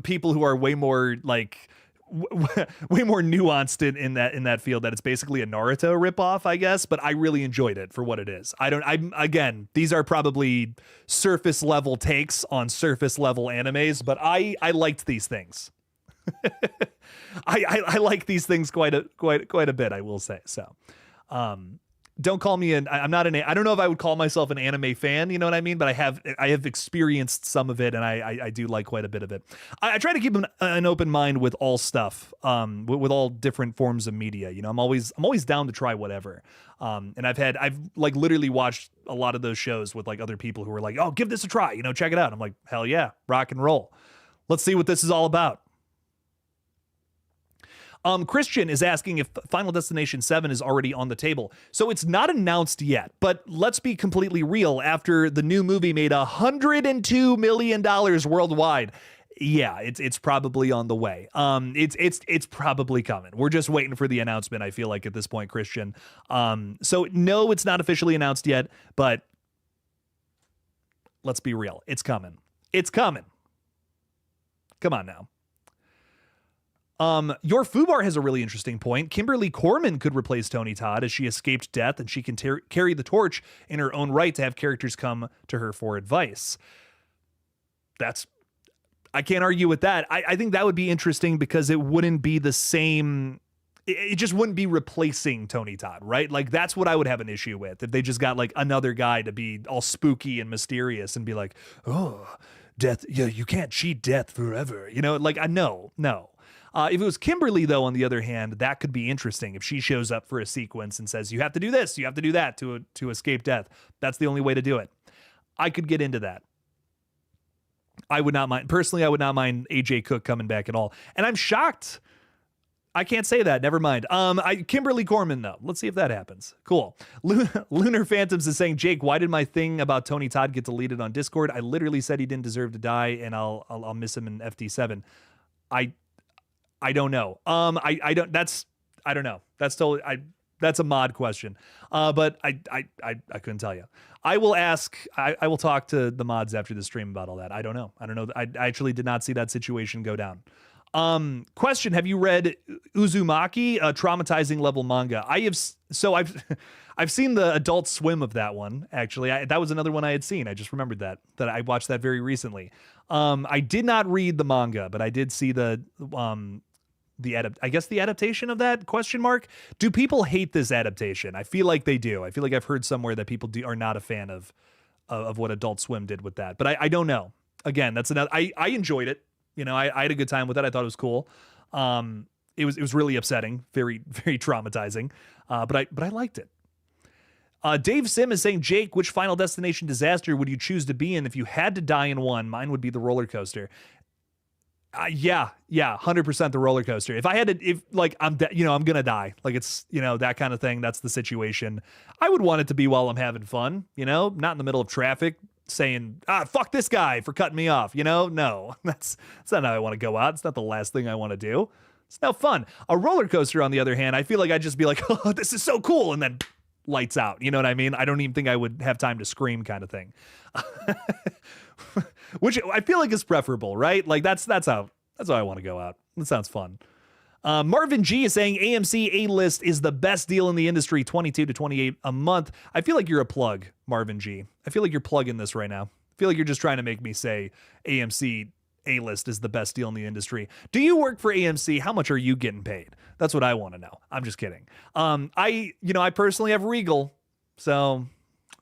people who are way more like way more nuanced in that field that it's basically a Naruto ripoff, I guess. But I really enjoyed it for what it is. Again, these are probably surface level takes on surface level animes, but I liked these things. I like these things quite a bit, I will say. So. Don't call me I don't know if I would call myself an anime fan, you know what I mean? But I have experienced some of it, and I do like quite a bit of it. I try to keep an open mind with all stuff, with all different forms of media. You know, I'm always down to try whatever. And I've like literally watched a lot of those shows with like other people who were like, oh, give this a try, you know, check it out. I'm like, hell yeah, rock and roll. Let's see what this is all about. Christian is asking if Final Destination 7 is already on the table. So it's not announced yet, but let's be completely real. After the new movie made $102 million worldwide, yeah, it's probably on the way. It's probably coming. We're just waiting for the announcement, I feel like, at this point, Christian. So no, it's not officially announced yet, but let's be real. It's coming. It's coming. Come on now. Your Fubar has a really interesting point. Kimberly Corman could replace Tony Todd as she escaped death, and she can carry the torch in her own right to have characters come to her for advice. I can't argue with that. I think that would be interesting because it wouldn't be the same. It just wouldn't be replacing Tony Todd, right? Like, that's what I would have an issue with if they just got like another guy to be all spooky and mysterious and be like, oh, death. Yeah, you can't cheat death forever. You know, like, no. If it was Kimberly, though, on the other hand, that could be interesting. If she shows up for a sequence and says, you have to do this, you have to do that to escape death. That's the only way to do it. I could get into that. I would not mind. Personally, I would not mind AJ Cook coming back at all. And I'm shocked. I can't say that. Never mind. Kimberly Corman, though. Let's see if that happens. Cool. Lunar Phantoms is saying, Jake, why did my thing about Tony Todd get deleted on Discord? I literally said he didn't deserve to die, and I'll miss him in FD7. I don't know. I don't know. That's totally, that's a mod question. But I couldn't tell you. I will ask, I will talk to the mods after the stream about all that. I don't know. I actually did not see that situation go down. Question. Have you read Uzumaki, a traumatizing level manga? I've seen the Adult Swim of that one. Actually, that was another one I had seen. I just remembered that I watched that very recently. I did not read the manga, but I did see the adaptation of that ? Do people hate this adaptation? I feel like they do. I feel like I've heard somewhere that people are not a fan of of what Adult Swim did with that. But I don't know. Again, that's another. I enjoyed it. You know, I had a good time with it. I thought it was cool. It was really upsetting, very very traumatizing. But I liked it. Dave Sim is saying, Jake, which Final Destination disaster would you choose to be in if you had to die in one? Mine would be the roller coaster. Yeah, 100% the roller coaster. If I had to, I'm gonna die. Like it's, that kind of thing. That's the situation. I would want it to be while I'm having fun, not in the middle of traffic saying, fuck this guy for cutting me off. No, that's not how I want to go out. It's not the last thing I want to do. It's no fun. A roller coaster, on the other hand, I feel like I'd just be like, oh, this is so cool. And then lights out. You know what I mean? I don't even think I would have time to scream, kind of thing. Which I feel like is preferable, right? Like that's how I want to go out. That sounds fun. Marvin G is saying AMC A-List is the best deal in the industry, 22 to 28 a month. I feel like you're a plug, Marvin G. I feel like you're plugging this right now. I feel like you're just trying to make me say AMC A-List is the best deal in the industry. Do you work for AMC? How much are you getting paid? That's what I want to know. I'm just kidding. I personally have Regal, so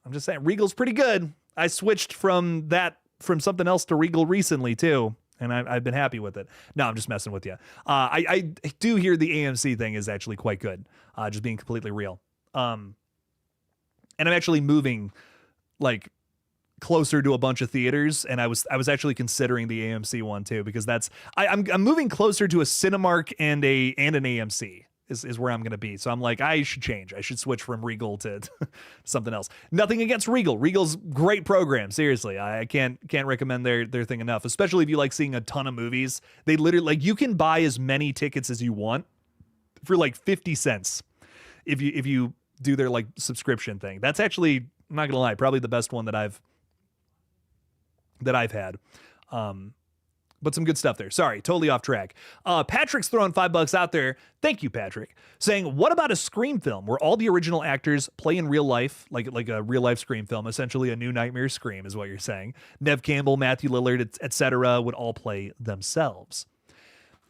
I'm just saying Regal's pretty good. I switched from something else to Regal recently too, and I've been happy with it. No, I'm just messing with you. I do hear the AMC thing is actually quite good. Just being completely real. And I'm actually moving like closer to a bunch of theaters, and I was actually considering the AMC one too, because I'm moving closer to a Cinemark and an AMC is where I'm going to be. So I'm like, I should change. I should switch from Regal to something else. Nothing against Regal. Regal's great program. Seriously. I can't recommend their thing enough, especially if you like seeing a ton of movies. They literally, you can buy as many tickets as you want for like 50 cents if you do their like subscription thing. That's actually, I'm not going to lie, probably the best one that I've had. But some good stuff there. Sorry, totally off track. Patrick's throwing $5 out there. Thank you, Patrick. Saying, what about a Scream film where all the original actors play in real life, like a real life Scream film, essentially a New Nightmare Scream is what you're saying. Nev Campbell, Matthew Lillard, etc. would all play themselves.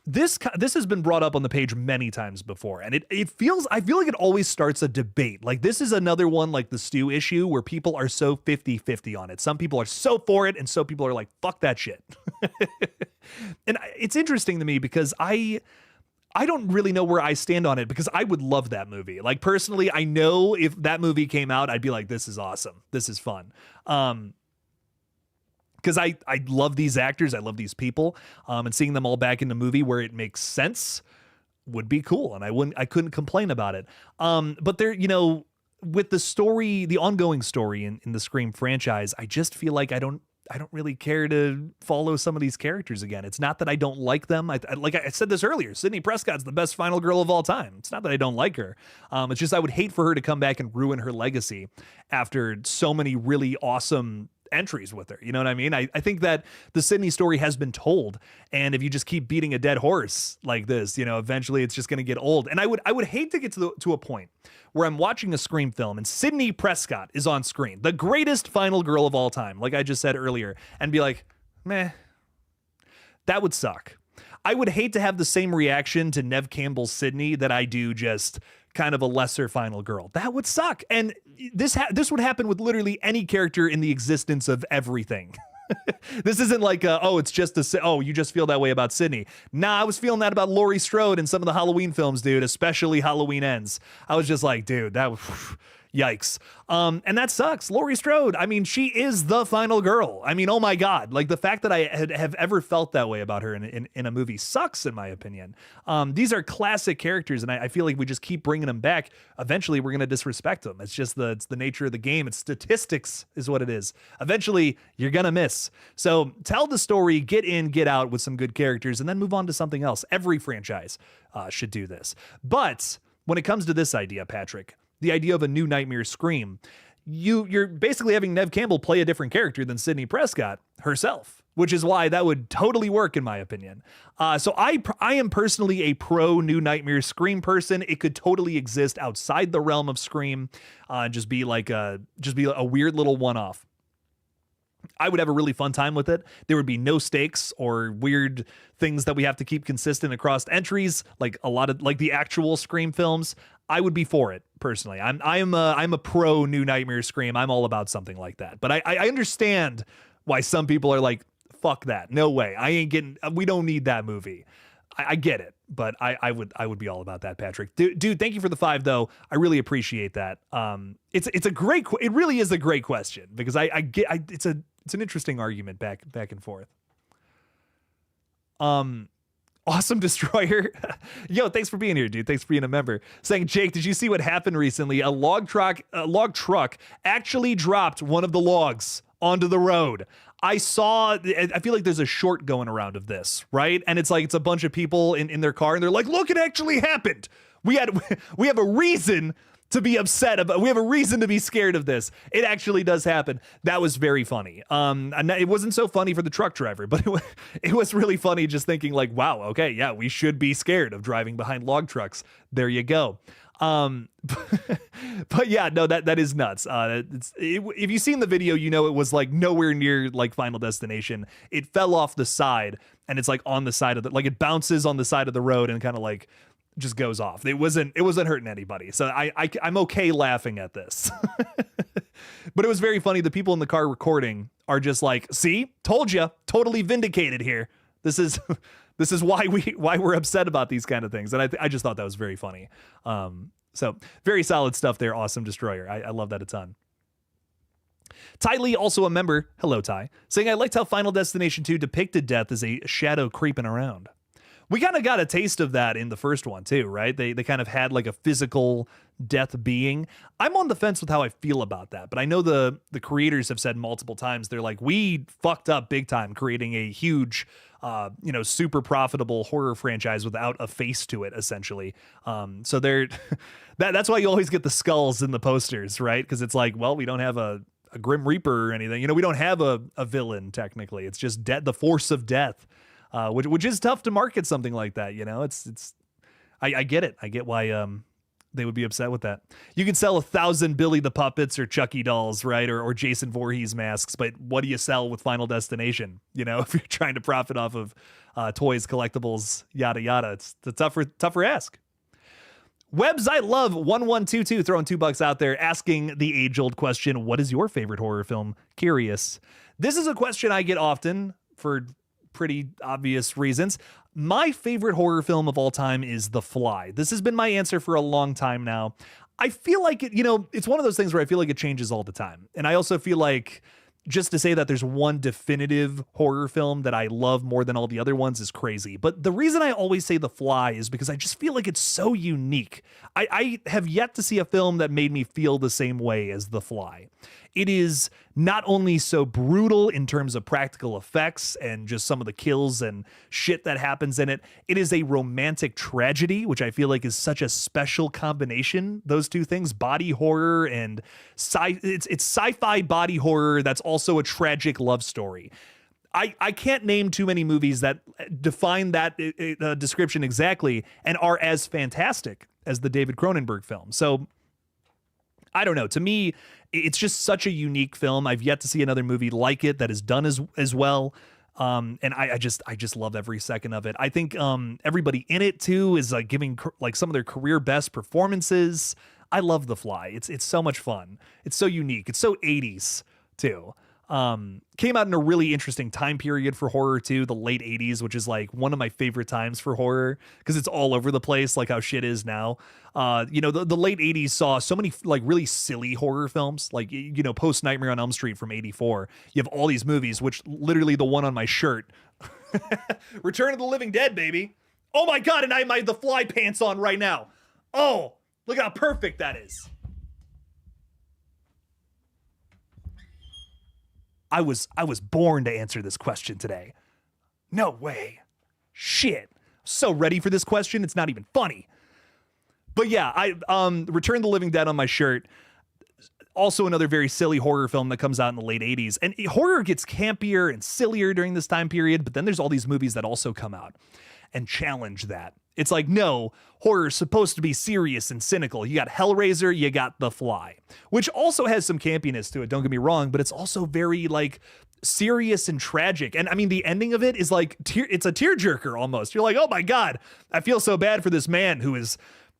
This has been brought up on the page many times before, and I feel like it always starts a debate. Like this is another one like the Stu issue where people are so 50-50 on it. Some people are so for it, and some people are like, fuck that shit. And it's interesting to me because I don't really know where I stand on it, because I would love that movie. Like personally, I know if that movie came out, I'd be like, this is awesome. This is fun. Because I love these actors, I love these people, and seeing them all back in the movie where it makes sense would be cool, and I couldn't complain about it. But there, with the story, the ongoing story in the Scream franchise, I just feel like I don't really care to follow some of these characters again. It's not that I don't like them. Like I said this earlier, Sidney Prescott's the best final girl of all time. It's not that I don't like her. It's just I would hate for her to come back and ruin her legacy after so many really awesome entries with her. You know what I mean? I think that the Sydney story has been told, and if you just keep beating a dead horse like this, eventually it's just going to get old. And I would hate to get to a point where I'm watching a Scream film and Sidney Prescott is on screen, the greatest final girl of all time, like I just said earlier, and be like, meh, that would suck. I would hate to have the same reaction to Nev Campbell's Sydney that I do just kind of a lesser final girl. That would suck. And this would happen with literally any character in the existence of everything. This isn't like, it's just you just feel that way about Sydney. Nah, I was feeling that about Laurie Strode in some of the Halloween films, dude, especially Halloween Ends. I was just like, dude, that was... Yikes. And that sucks. Laurie Strode, I mean, she is the final girl. I mean, oh my God. Like the fact that I have ever felt that way about her in a movie sucks, in my opinion. These are classic characters, and I feel like we just keep bringing them back. Eventually, we're going to disrespect them. It's just it's the nature of the game. It's statistics is what it is. Eventually, you're going to miss. So tell the story, get in, get out with some good characters, and then move on to something else. Every franchise should do this. But when it comes to this idea, Patrick, the idea of a new Nightmare Scream, you're basically having Nev Campbell play a different character than Sidney Prescott herself, which is why that would totally work in my opinion. So I am personally a pro new Nightmare Scream person. It could totally exist outside the realm of Scream, just be a weird little one-off. I would have a really fun time with it. There would be no stakes or weird things that we have to keep consistent across entries, like a lot of like the actual Scream films. I would be for it personally. I'm a pro New Nightmare Scream. I'm all about something like that. But I understand why some people are like, fuck that. No way. We don't need that movie. I get it, but I would be all about that, Patrick. Dude, thank you for the 5 though. I really appreciate that. It really is a great question because it's an interesting argument back and forth. Awesome Destroyer. Yo, thanks for being here, dude. Thanks for being a member. Saying, Jake, did you see what happened recently? A log truck actually dropped one of the logs onto the road. I feel like there's a short going around of this, right? And it's a bunch of people in their car and they're like, look, it actually happened. We have a reason to be upset about, we have a reason to be scared of this. It actually does happen. That was very funny. And it wasn't so funny for the truck driver, but it was really funny just thinking like, wow, okay, yeah, we should be scared of driving behind log trucks. There you go. But yeah, no, that is nuts. If you've seen the video, you know it was like nowhere near like Final Destination. It fell off the side and it's like on the side of it bounces on the side of the road and kind of like just goes off. It wasn't hurting anybody. So I'm okay laughing at this. But it was very funny. The people in the car recording are just like, see, told you, totally vindicated here. This is why we're upset about these kind of things. And I just thought that was very funny. So very solid stuff there. Awesome Destroyer. I love that a ton. Ty Lee, also a member. Hello, Ty. Saying, I liked how Final Destination 2 depicted death as a shadow creeping around. We kind of got a taste of that in the first one too, right? They kind of had like a physical death being. I'm on the fence with how I feel about that, but I know the creators have said multiple times, they're like, we fucked up big time creating a huge, super profitable horror franchise without a face to it, essentially. So that's why you always get the skulls in the posters, right? Because it's like, well, we don't have a Grim Reaper or anything. We don't have a villain technically. It's just the force of death. Which is tough to market something like that, I get it. I get why they would be upset with that. You could sell 1,000 Billy the Puppets or Chucky dolls, right? Or Jason Voorhees masks, but what do you sell with Final Destination? If you're trying to profit off of toys, collectibles, yada yada, it's a tougher ask. Webs I Love 1122 throwing $2 out there, asking the age-old question, what is your favorite horror film? Curious. This is a question I get often for pretty obvious reasons. My favorite horror film of all time is The Fly. This has been my answer for a long time now. I feel like it's one of those things where I feel like it changes all the time. And I also feel like just to say that there's one definitive horror film that I love more than all the other ones is crazy. But the reason I always say The Fly is because I just feel like it's so unique. I have yet to see a film that made me feel the same way as The Fly. It is not only so brutal in terms of practical effects and just some of the kills and shit that happens in it, it is a romantic tragedy, which I feel like is such a special combination. Those two things, body horror and it's sci-fi body horror that's also a tragic love story. I can't name too many movies that define that description exactly and are as fantastic as the David Cronenberg film. So I don't know. To me, it's just such a unique film. I've yet to see another movie like it that is done as well. And I just love every second of it. I think everybody in it too is like giving like some of their career best performances. I love The Fly. It's so much fun. It's so unique. It's so 80s too. Came out in a really interesting time period for horror too, the late 80s, which is like one of my favorite times for horror because it's all over the place, like how shit is now. The late 80s saw so many like really silly horror films, like, post Nightmare on Elm Street from 84. You have all these movies, which literally the one on my shirt, Return of the Living Dead, baby. Oh my God. And I have The Fly pants on right now. Oh, look how perfect that is. I was born to answer this question today. No way. Shit. So ready for this question. It's not even funny. But yeah, I Return of the Living Dead on my shirt. Also another very silly horror film that comes out in the late 80s. And horror gets campier and sillier during this time period, but then there's all these movies that also come out and challenge that. It's like, no, horror is supposed to be serious and cynical. You got Hellraiser, you got The Fly, which also has some campiness to it, don't get me wrong, but it's also very like serious and tragic. And I mean, the ending of it is like, it's a tearjerker almost. You're like, oh my God, I feel so bad for this man who is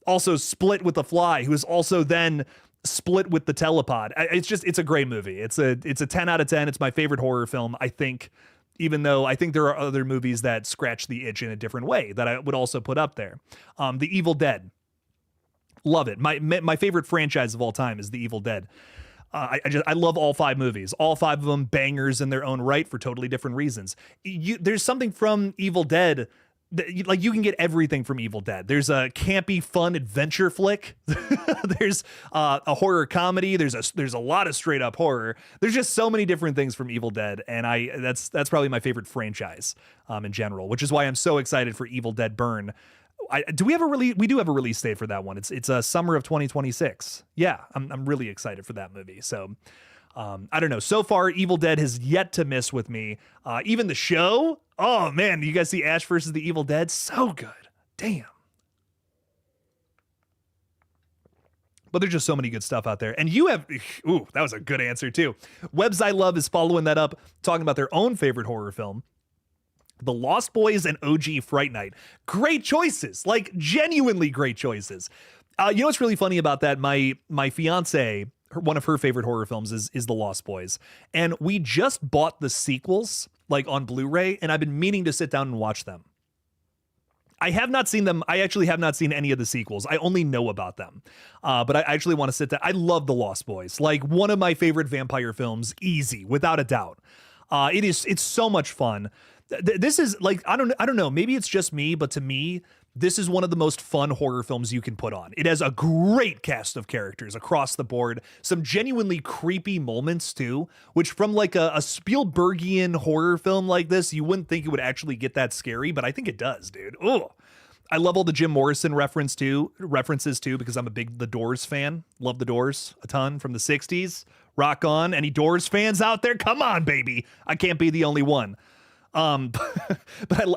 also split with the fly, who is also then split with the telepod. It's a great movie. It's a 10 out of 10. It's my favorite horror film, I think, even though I think there are other movies that scratch the itch in a different way that I would also put up there. The Evil Dead. Love it. My favorite franchise of all time is The Evil Dead. I love all 5 movies. All 5 of them bangers in their own right for totally different reasons. There's something from Evil Dead that, you can get everything from Evil Dead. There's a campy, fun adventure flick. There's a horror comedy. There's a lot of straight up horror. There's just so many different things from Evil Dead, and that's probably my favorite franchise in general, which is why I'm so excited for Evil Dead Burn. We do have a release date for that one. It's a summer of 2026. Yeah, I'm really excited for that movie. So I don't know. So far, Evil Dead has yet to miss with me. Even the show. Oh man, you guys see Ash versus the Evil Dead? So good. Damn. But there's just so many good stuff out there. And you have, that was a good answer too. Webs I Love is following that up, talking about their own favorite horror film. The Lost Boys and OG Fright Night. Great choices, like genuinely great choices. You know what's really funny about that? My fiance, one of her favorite horror films is The Lost Boys. And we just bought the sequels, like on Blu-ray, and I've been meaning to sit down and watch them. I have not seen them. I actually have not seen any of the sequels. I only know about them. But I actually want to sit down. I love The Lost Boys. Like one of my favorite vampire films, easy, without a doubt. It's so much fun. This is like, I don't know, maybe it's just me, but to me, this is one of the most fun horror films you can put on. It has a great cast of characters across the board, some genuinely creepy moments too, which from like a Spielbergian horror film like this, you wouldn't think it would actually get that scary, but I think it does, dude. Oh, I love all the Jim Morrison references too, because I'm a big The Doors fan. Love The Doors a ton from the 60s. Rock on. Any Doors fans out there? Come on, baby. I can't be the only one. But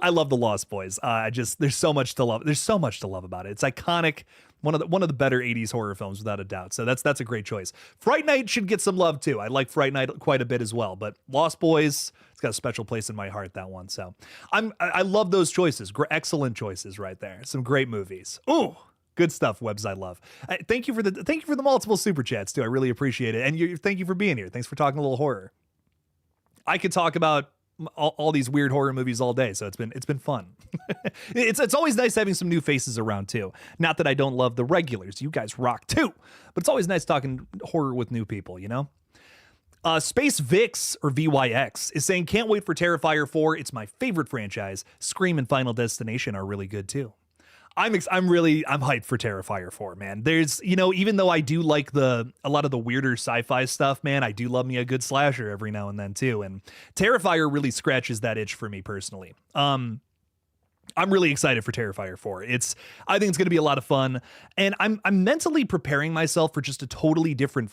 I love The Lost Boys. There's so much to love. There's so much to love about it. It's iconic. One of the better 80s horror films without a doubt. So that's a great choice. Fright Night should get some love too. I like Fright Night quite a bit as well, but Lost Boys, it's got a special place in my heart, that one. So I love those choices. Excellent choices right there. Some great movies. Ooh, good stuff. Webs I Love. Thank you for the multiple super chats too. I really appreciate it. And thank you for being here. Thanks for talking a little horror. I could talk about all these weird horror movies all day, so it's been fun. It's always nice having some new faces around too. Not that I don't love the regulars, you guys rock too, but it's always nice talking horror with new people, you know. Space Vix or VYX is saying, can't wait for Terrifier 4. It's my favorite franchise. Scream and Final Destination are really good too. I'm hyped for Terrifier 4, man. There's, even though I do like a lot of the weirder sci-fi stuff, man, I do love me a good slasher every now and then too. And Terrifier really scratches that itch for me personally. I'm really excited for Terrifier 4. I think it's going to be a lot of fun, and I'm mentally preparing myself for just a totally different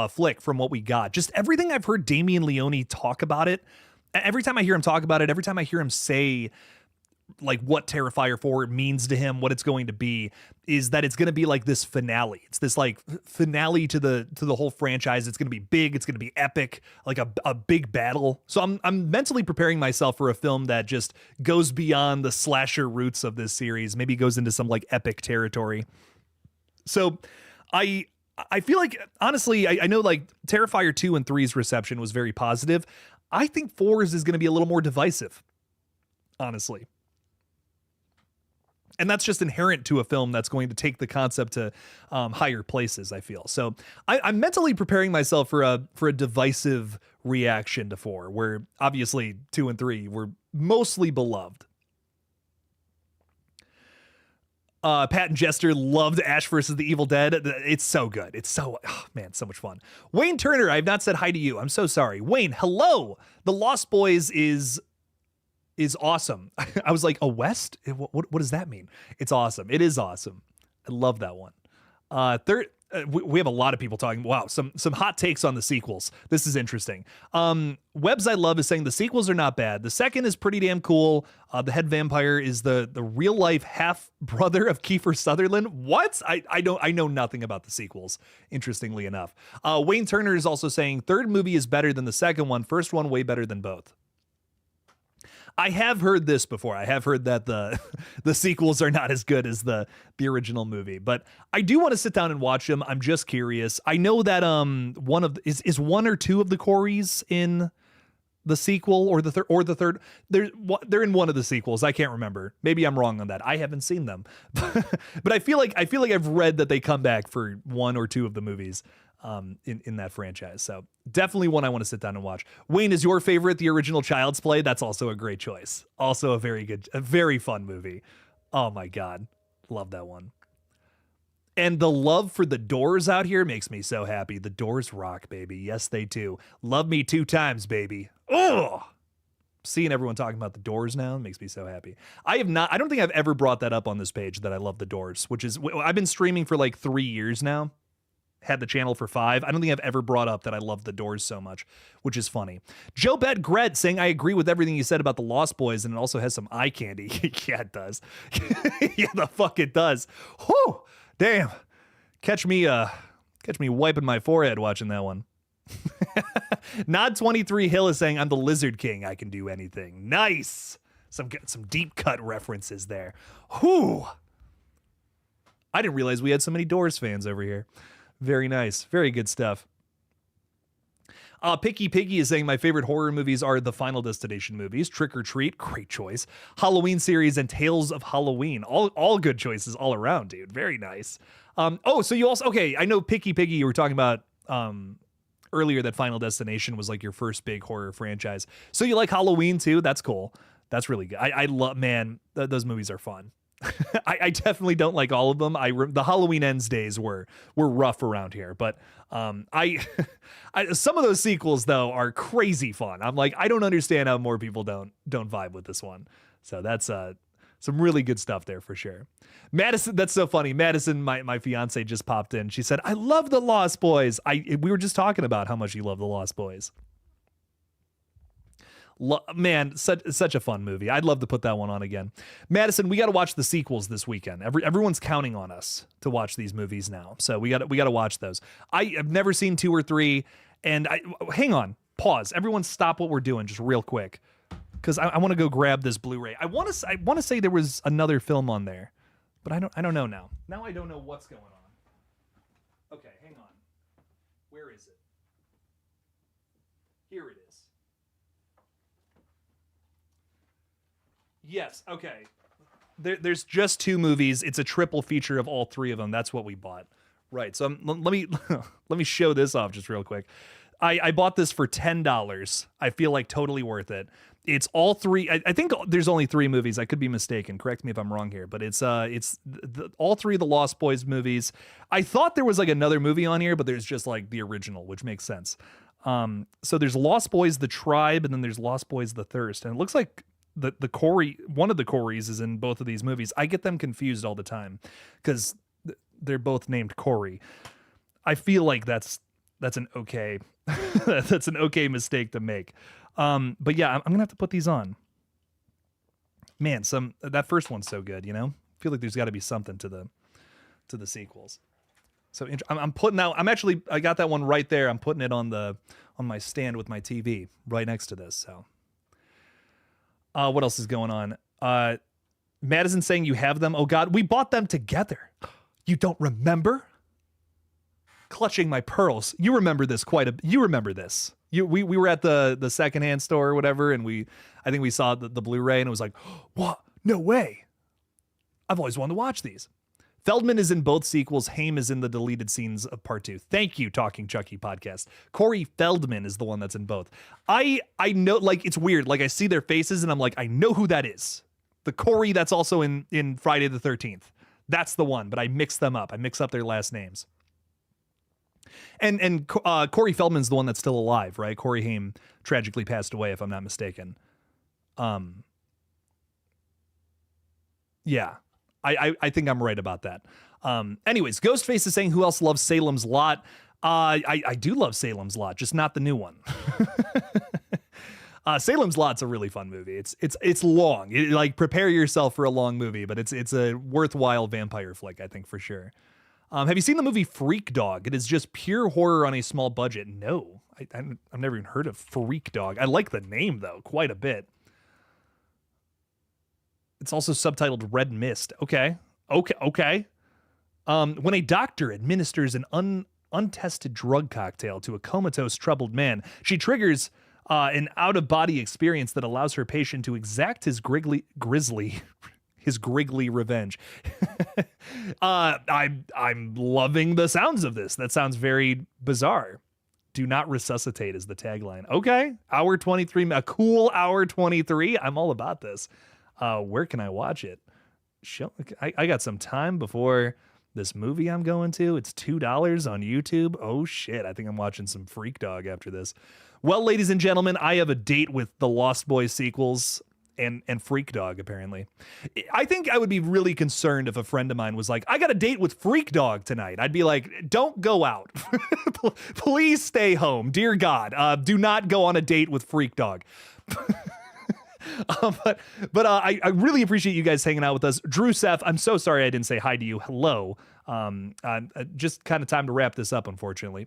flick from what we got. Just everything I've heard Damien Leone talk about it. Every time I hear him talk about it, every time I hear him say like what Terrifier 4 means to him, what it's going to be, is that it's going to be like this finale. It's this like finale to the whole franchise. It's going to be big. It's going to be epic, like a big battle. So I'm mentally preparing myself for a film that just goes beyond the slasher roots of this series, maybe goes into some like epic territory. So I feel like, honestly, I know like Terrifier 2 and 3's reception was very positive. I think 4's is going to be a little more divisive, honestly. And that's just inherent to a film that's going to take the concept to higher places, I feel. So I'm mentally preparing myself for a divisive reaction to 4, where obviously 2 and 3 were mostly beloved. Pat and Jester loved Ash versus the Evil Dead. It's so good. It's so much fun. Wayne Turner, I have not said hi to you. I'm so sorry. Wayne, hello. The Lost Boys is awesome. I was like, a West? What does that mean? It's awesome. It is awesome. I love that one. we have a lot of people talking. Wow, some hot takes on the sequels. This is interesting. Webs I Love is saying the sequels are not bad. The second is pretty damn cool. The head vampire is the real life half brother of Kiefer Sutherland. What? I know nothing about the sequels. Interestingly enough, Wayne Turner is also saying third movie is better than the second one. First one way better than both. I have heard this before. I have heard that the sequels are not as good as the original movie, but I do want to sit down and watch them. I'm just curious. I know that one of is one or two of the Coreys in the sequel or the third. They're in one of the sequels. I can't remember. Maybe I'm wrong on that. I haven't seen them, but I feel like I've read that they come back for one or two of the movies. In that franchise. So definitely one I want to sit down and watch. Wayne, is your favorite the original Child's Play? That's also a great choice. Also a very fun movie. Oh my God. Love that one. And the love for the Doors out here makes me so happy. The Doors rock, baby. Yes, they do. Love me 2 times, baby. Oh, seeing everyone talking about the Doors now makes me so happy. I don't think I've ever brought that up on this page that I love the Doors, which is, I've been streaming for like 3 years now. Had the channel for 5. I don't think I've ever brought up that I love the Doors so much, which is funny. Joe Bet Gret saying, I agree with everything you said about the Lost Boys, and it also has some eye candy. Yeah, it does. Yeah, the fuck it does. Whew, damn. Catch me wiping my forehead watching that one. Nod 23 Hill is saying, I'm the Lizard King. I can do anything. Nice. Some deep cut references there. Whew. I didn't realize we had so many Doors fans over here. Very nice. Very good stuff. Picky Piggy is saying my favorite horror movies are the Final Destination movies, Trick or Treat, great choice, Halloween series, and Tales of Halloween. All good choices all around, dude. Very nice. So you also, okay, I know Picky Piggy, you were talking about earlier that Final Destination was like your first big horror franchise. So you like Halloween too? That's cool. That's really good. I love, man, those movies are fun. I definitely don't like all of them. The Halloween Ends days were rough around here, but some of those sequels though are crazy fun. I'm like, I don't understand how more people don't vibe with this one. So that's some really good stuff there for sure. Madison, that's so funny. Madison, my fiance, just popped in. She said, I love the Lost Boys. We were just talking about how much you love the Lost Boys. Man, such a fun movie. I'd love to put that one on again. Madison, we got to watch the sequels this weekend. Everyone's counting on us to watch these movies now, so we got to watch those. I have never seen 2 or 3, and hang on, pause. Everyone, stop what we're doing just real quick, because I want to go grab this Blu-ray. I want to say there was another film on there, but I don't know now. Now I don't know what's going on. Okay, hang on. Where is it? Here it is. Yes, okay. There's just 2 movies. It's a triple feature of all 3 of them. That's what we bought. Right. So let me show this off just real quick. I bought this for $10. I feel like totally worth it. It's all 3. I think there's only 3 movies. I could be mistaken. Correct me if I'm wrong here, but it's all 3 of the Lost Boys movies. I thought there was like another movie on here, but there's just like the original, which makes sense. So there's Lost Boys: The Tribe, and then there's Lost Boys: The Thirst, and it looks like the Corey, one of the Coreys is in both of these movies. I get them confused all the time because they're both named Corey. I feel like that's an okay that's an okay mistake to make. But yeah, I'm gonna have to put these on. Man, that first one's so good, you know. I feel like there's got to be something to the sequels. So I'm putting out. I got that one right there. I'm putting it on my stand with my TV right next to this. So. What else is going on? Madison saying you have them. Oh God, we bought them together. You don't remember? Clutching my pearls. You remember this you remember this. We were at the secondhand store or whatever, and I think we saw the Blu-ray, and it was like, what? No way. I've always wanted to watch these. Feldman is in both sequels. Haim is in the deleted scenes of part 2. Thank you, Talking Chucky podcast. Corey Feldman is the one that's in both. I know, like, it's weird. Like, I see their faces and I'm like, I know who that is. The Corey that's also in Friday the 13th. That's the one, but I mix them up. I mix up their last names. And Corey Feldman's the one that's still alive, right? Corey Haim tragically passed away, if I'm not mistaken. Yeah. I think I'm right about that. Anyways, Ghostface is saying, who else loves Salem's Lot? I do love Salem's Lot, just not the new one. Salem's Lot's a really fun movie. It's long. Like, prepare yourself for a long movie, but it's a worthwhile vampire flick, I think, for sure. Have you seen the movie Freak Dog? It is just pure horror on a small budget. No, I've never even heard of Freak Dog. I like the name, though, quite a bit. It's also subtitled Red Mist. Okay. When a doctor administers an untested drug cocktail to a comatose, troubled man, she triggers an out-of-body experience that allows her patient to exact his grisly revenge. I'm loving the sounds of this. That sounds very bizarre. Do not resuscitate is the tagline. Okay, hour 23, a cool hour 23. I'm all about this. Where can I watch it? I got some time before this movie I'm going to. It's $2 on YouTube. Oh shit, I think I'm watching some Freak Dog after this. Well, ladies and gentlemen, I have a date with the Lost Boys sequels and Freak Dog, apparently. I think I would be really concerned if a friend of mine was like, I got a date with Freak Dog tonight. I'd be like, don't go out. Please stay home. Dear God, do not go on a date with Freak Dog. But I really appreciate you guys hanging out with us. Drew Seth, I'm so sorry I didn't say hi to you. Hello. Just kind of time to wrap this up, unfortunately.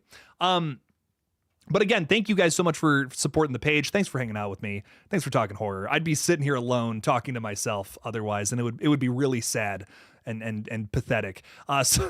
But again, thank you guys so much for supporting the page. Thanks for hanging out with me. Thanks for talking horror. I'd be sitting here alone talking to myself otherwise, and it would be really sad and pathetic. So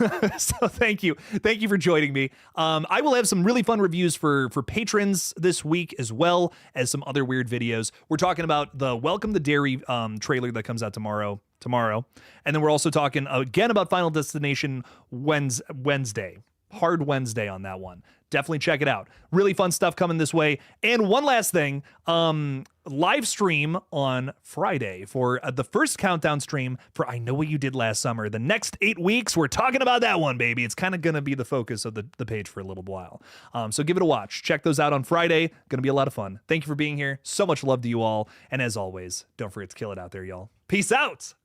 thank you. Thank you for joining me. I will have some really fun reviews for patrons this week, as well as some other weird videos. We're talking about the Welcome to Derry trailer that comes out tomorrow. And then we're also talking again about Final Destination Wednesday. Hard Wednesday on that one. Definitely check it out. Really fun stuff coming this way. And one last thing, live stream on Friday for the first countdown stream for I Know What You Did Last Summer. The next 8 weeks, we're talking about that one, baby. It's kind of going to be the focus of the page for a little while. So give it a watch. Check those out on Friday. Going to be a lot of fun. Thank you for being here. So much love to you all. And as always, don't forget to kill it out there, y'all. Peace out.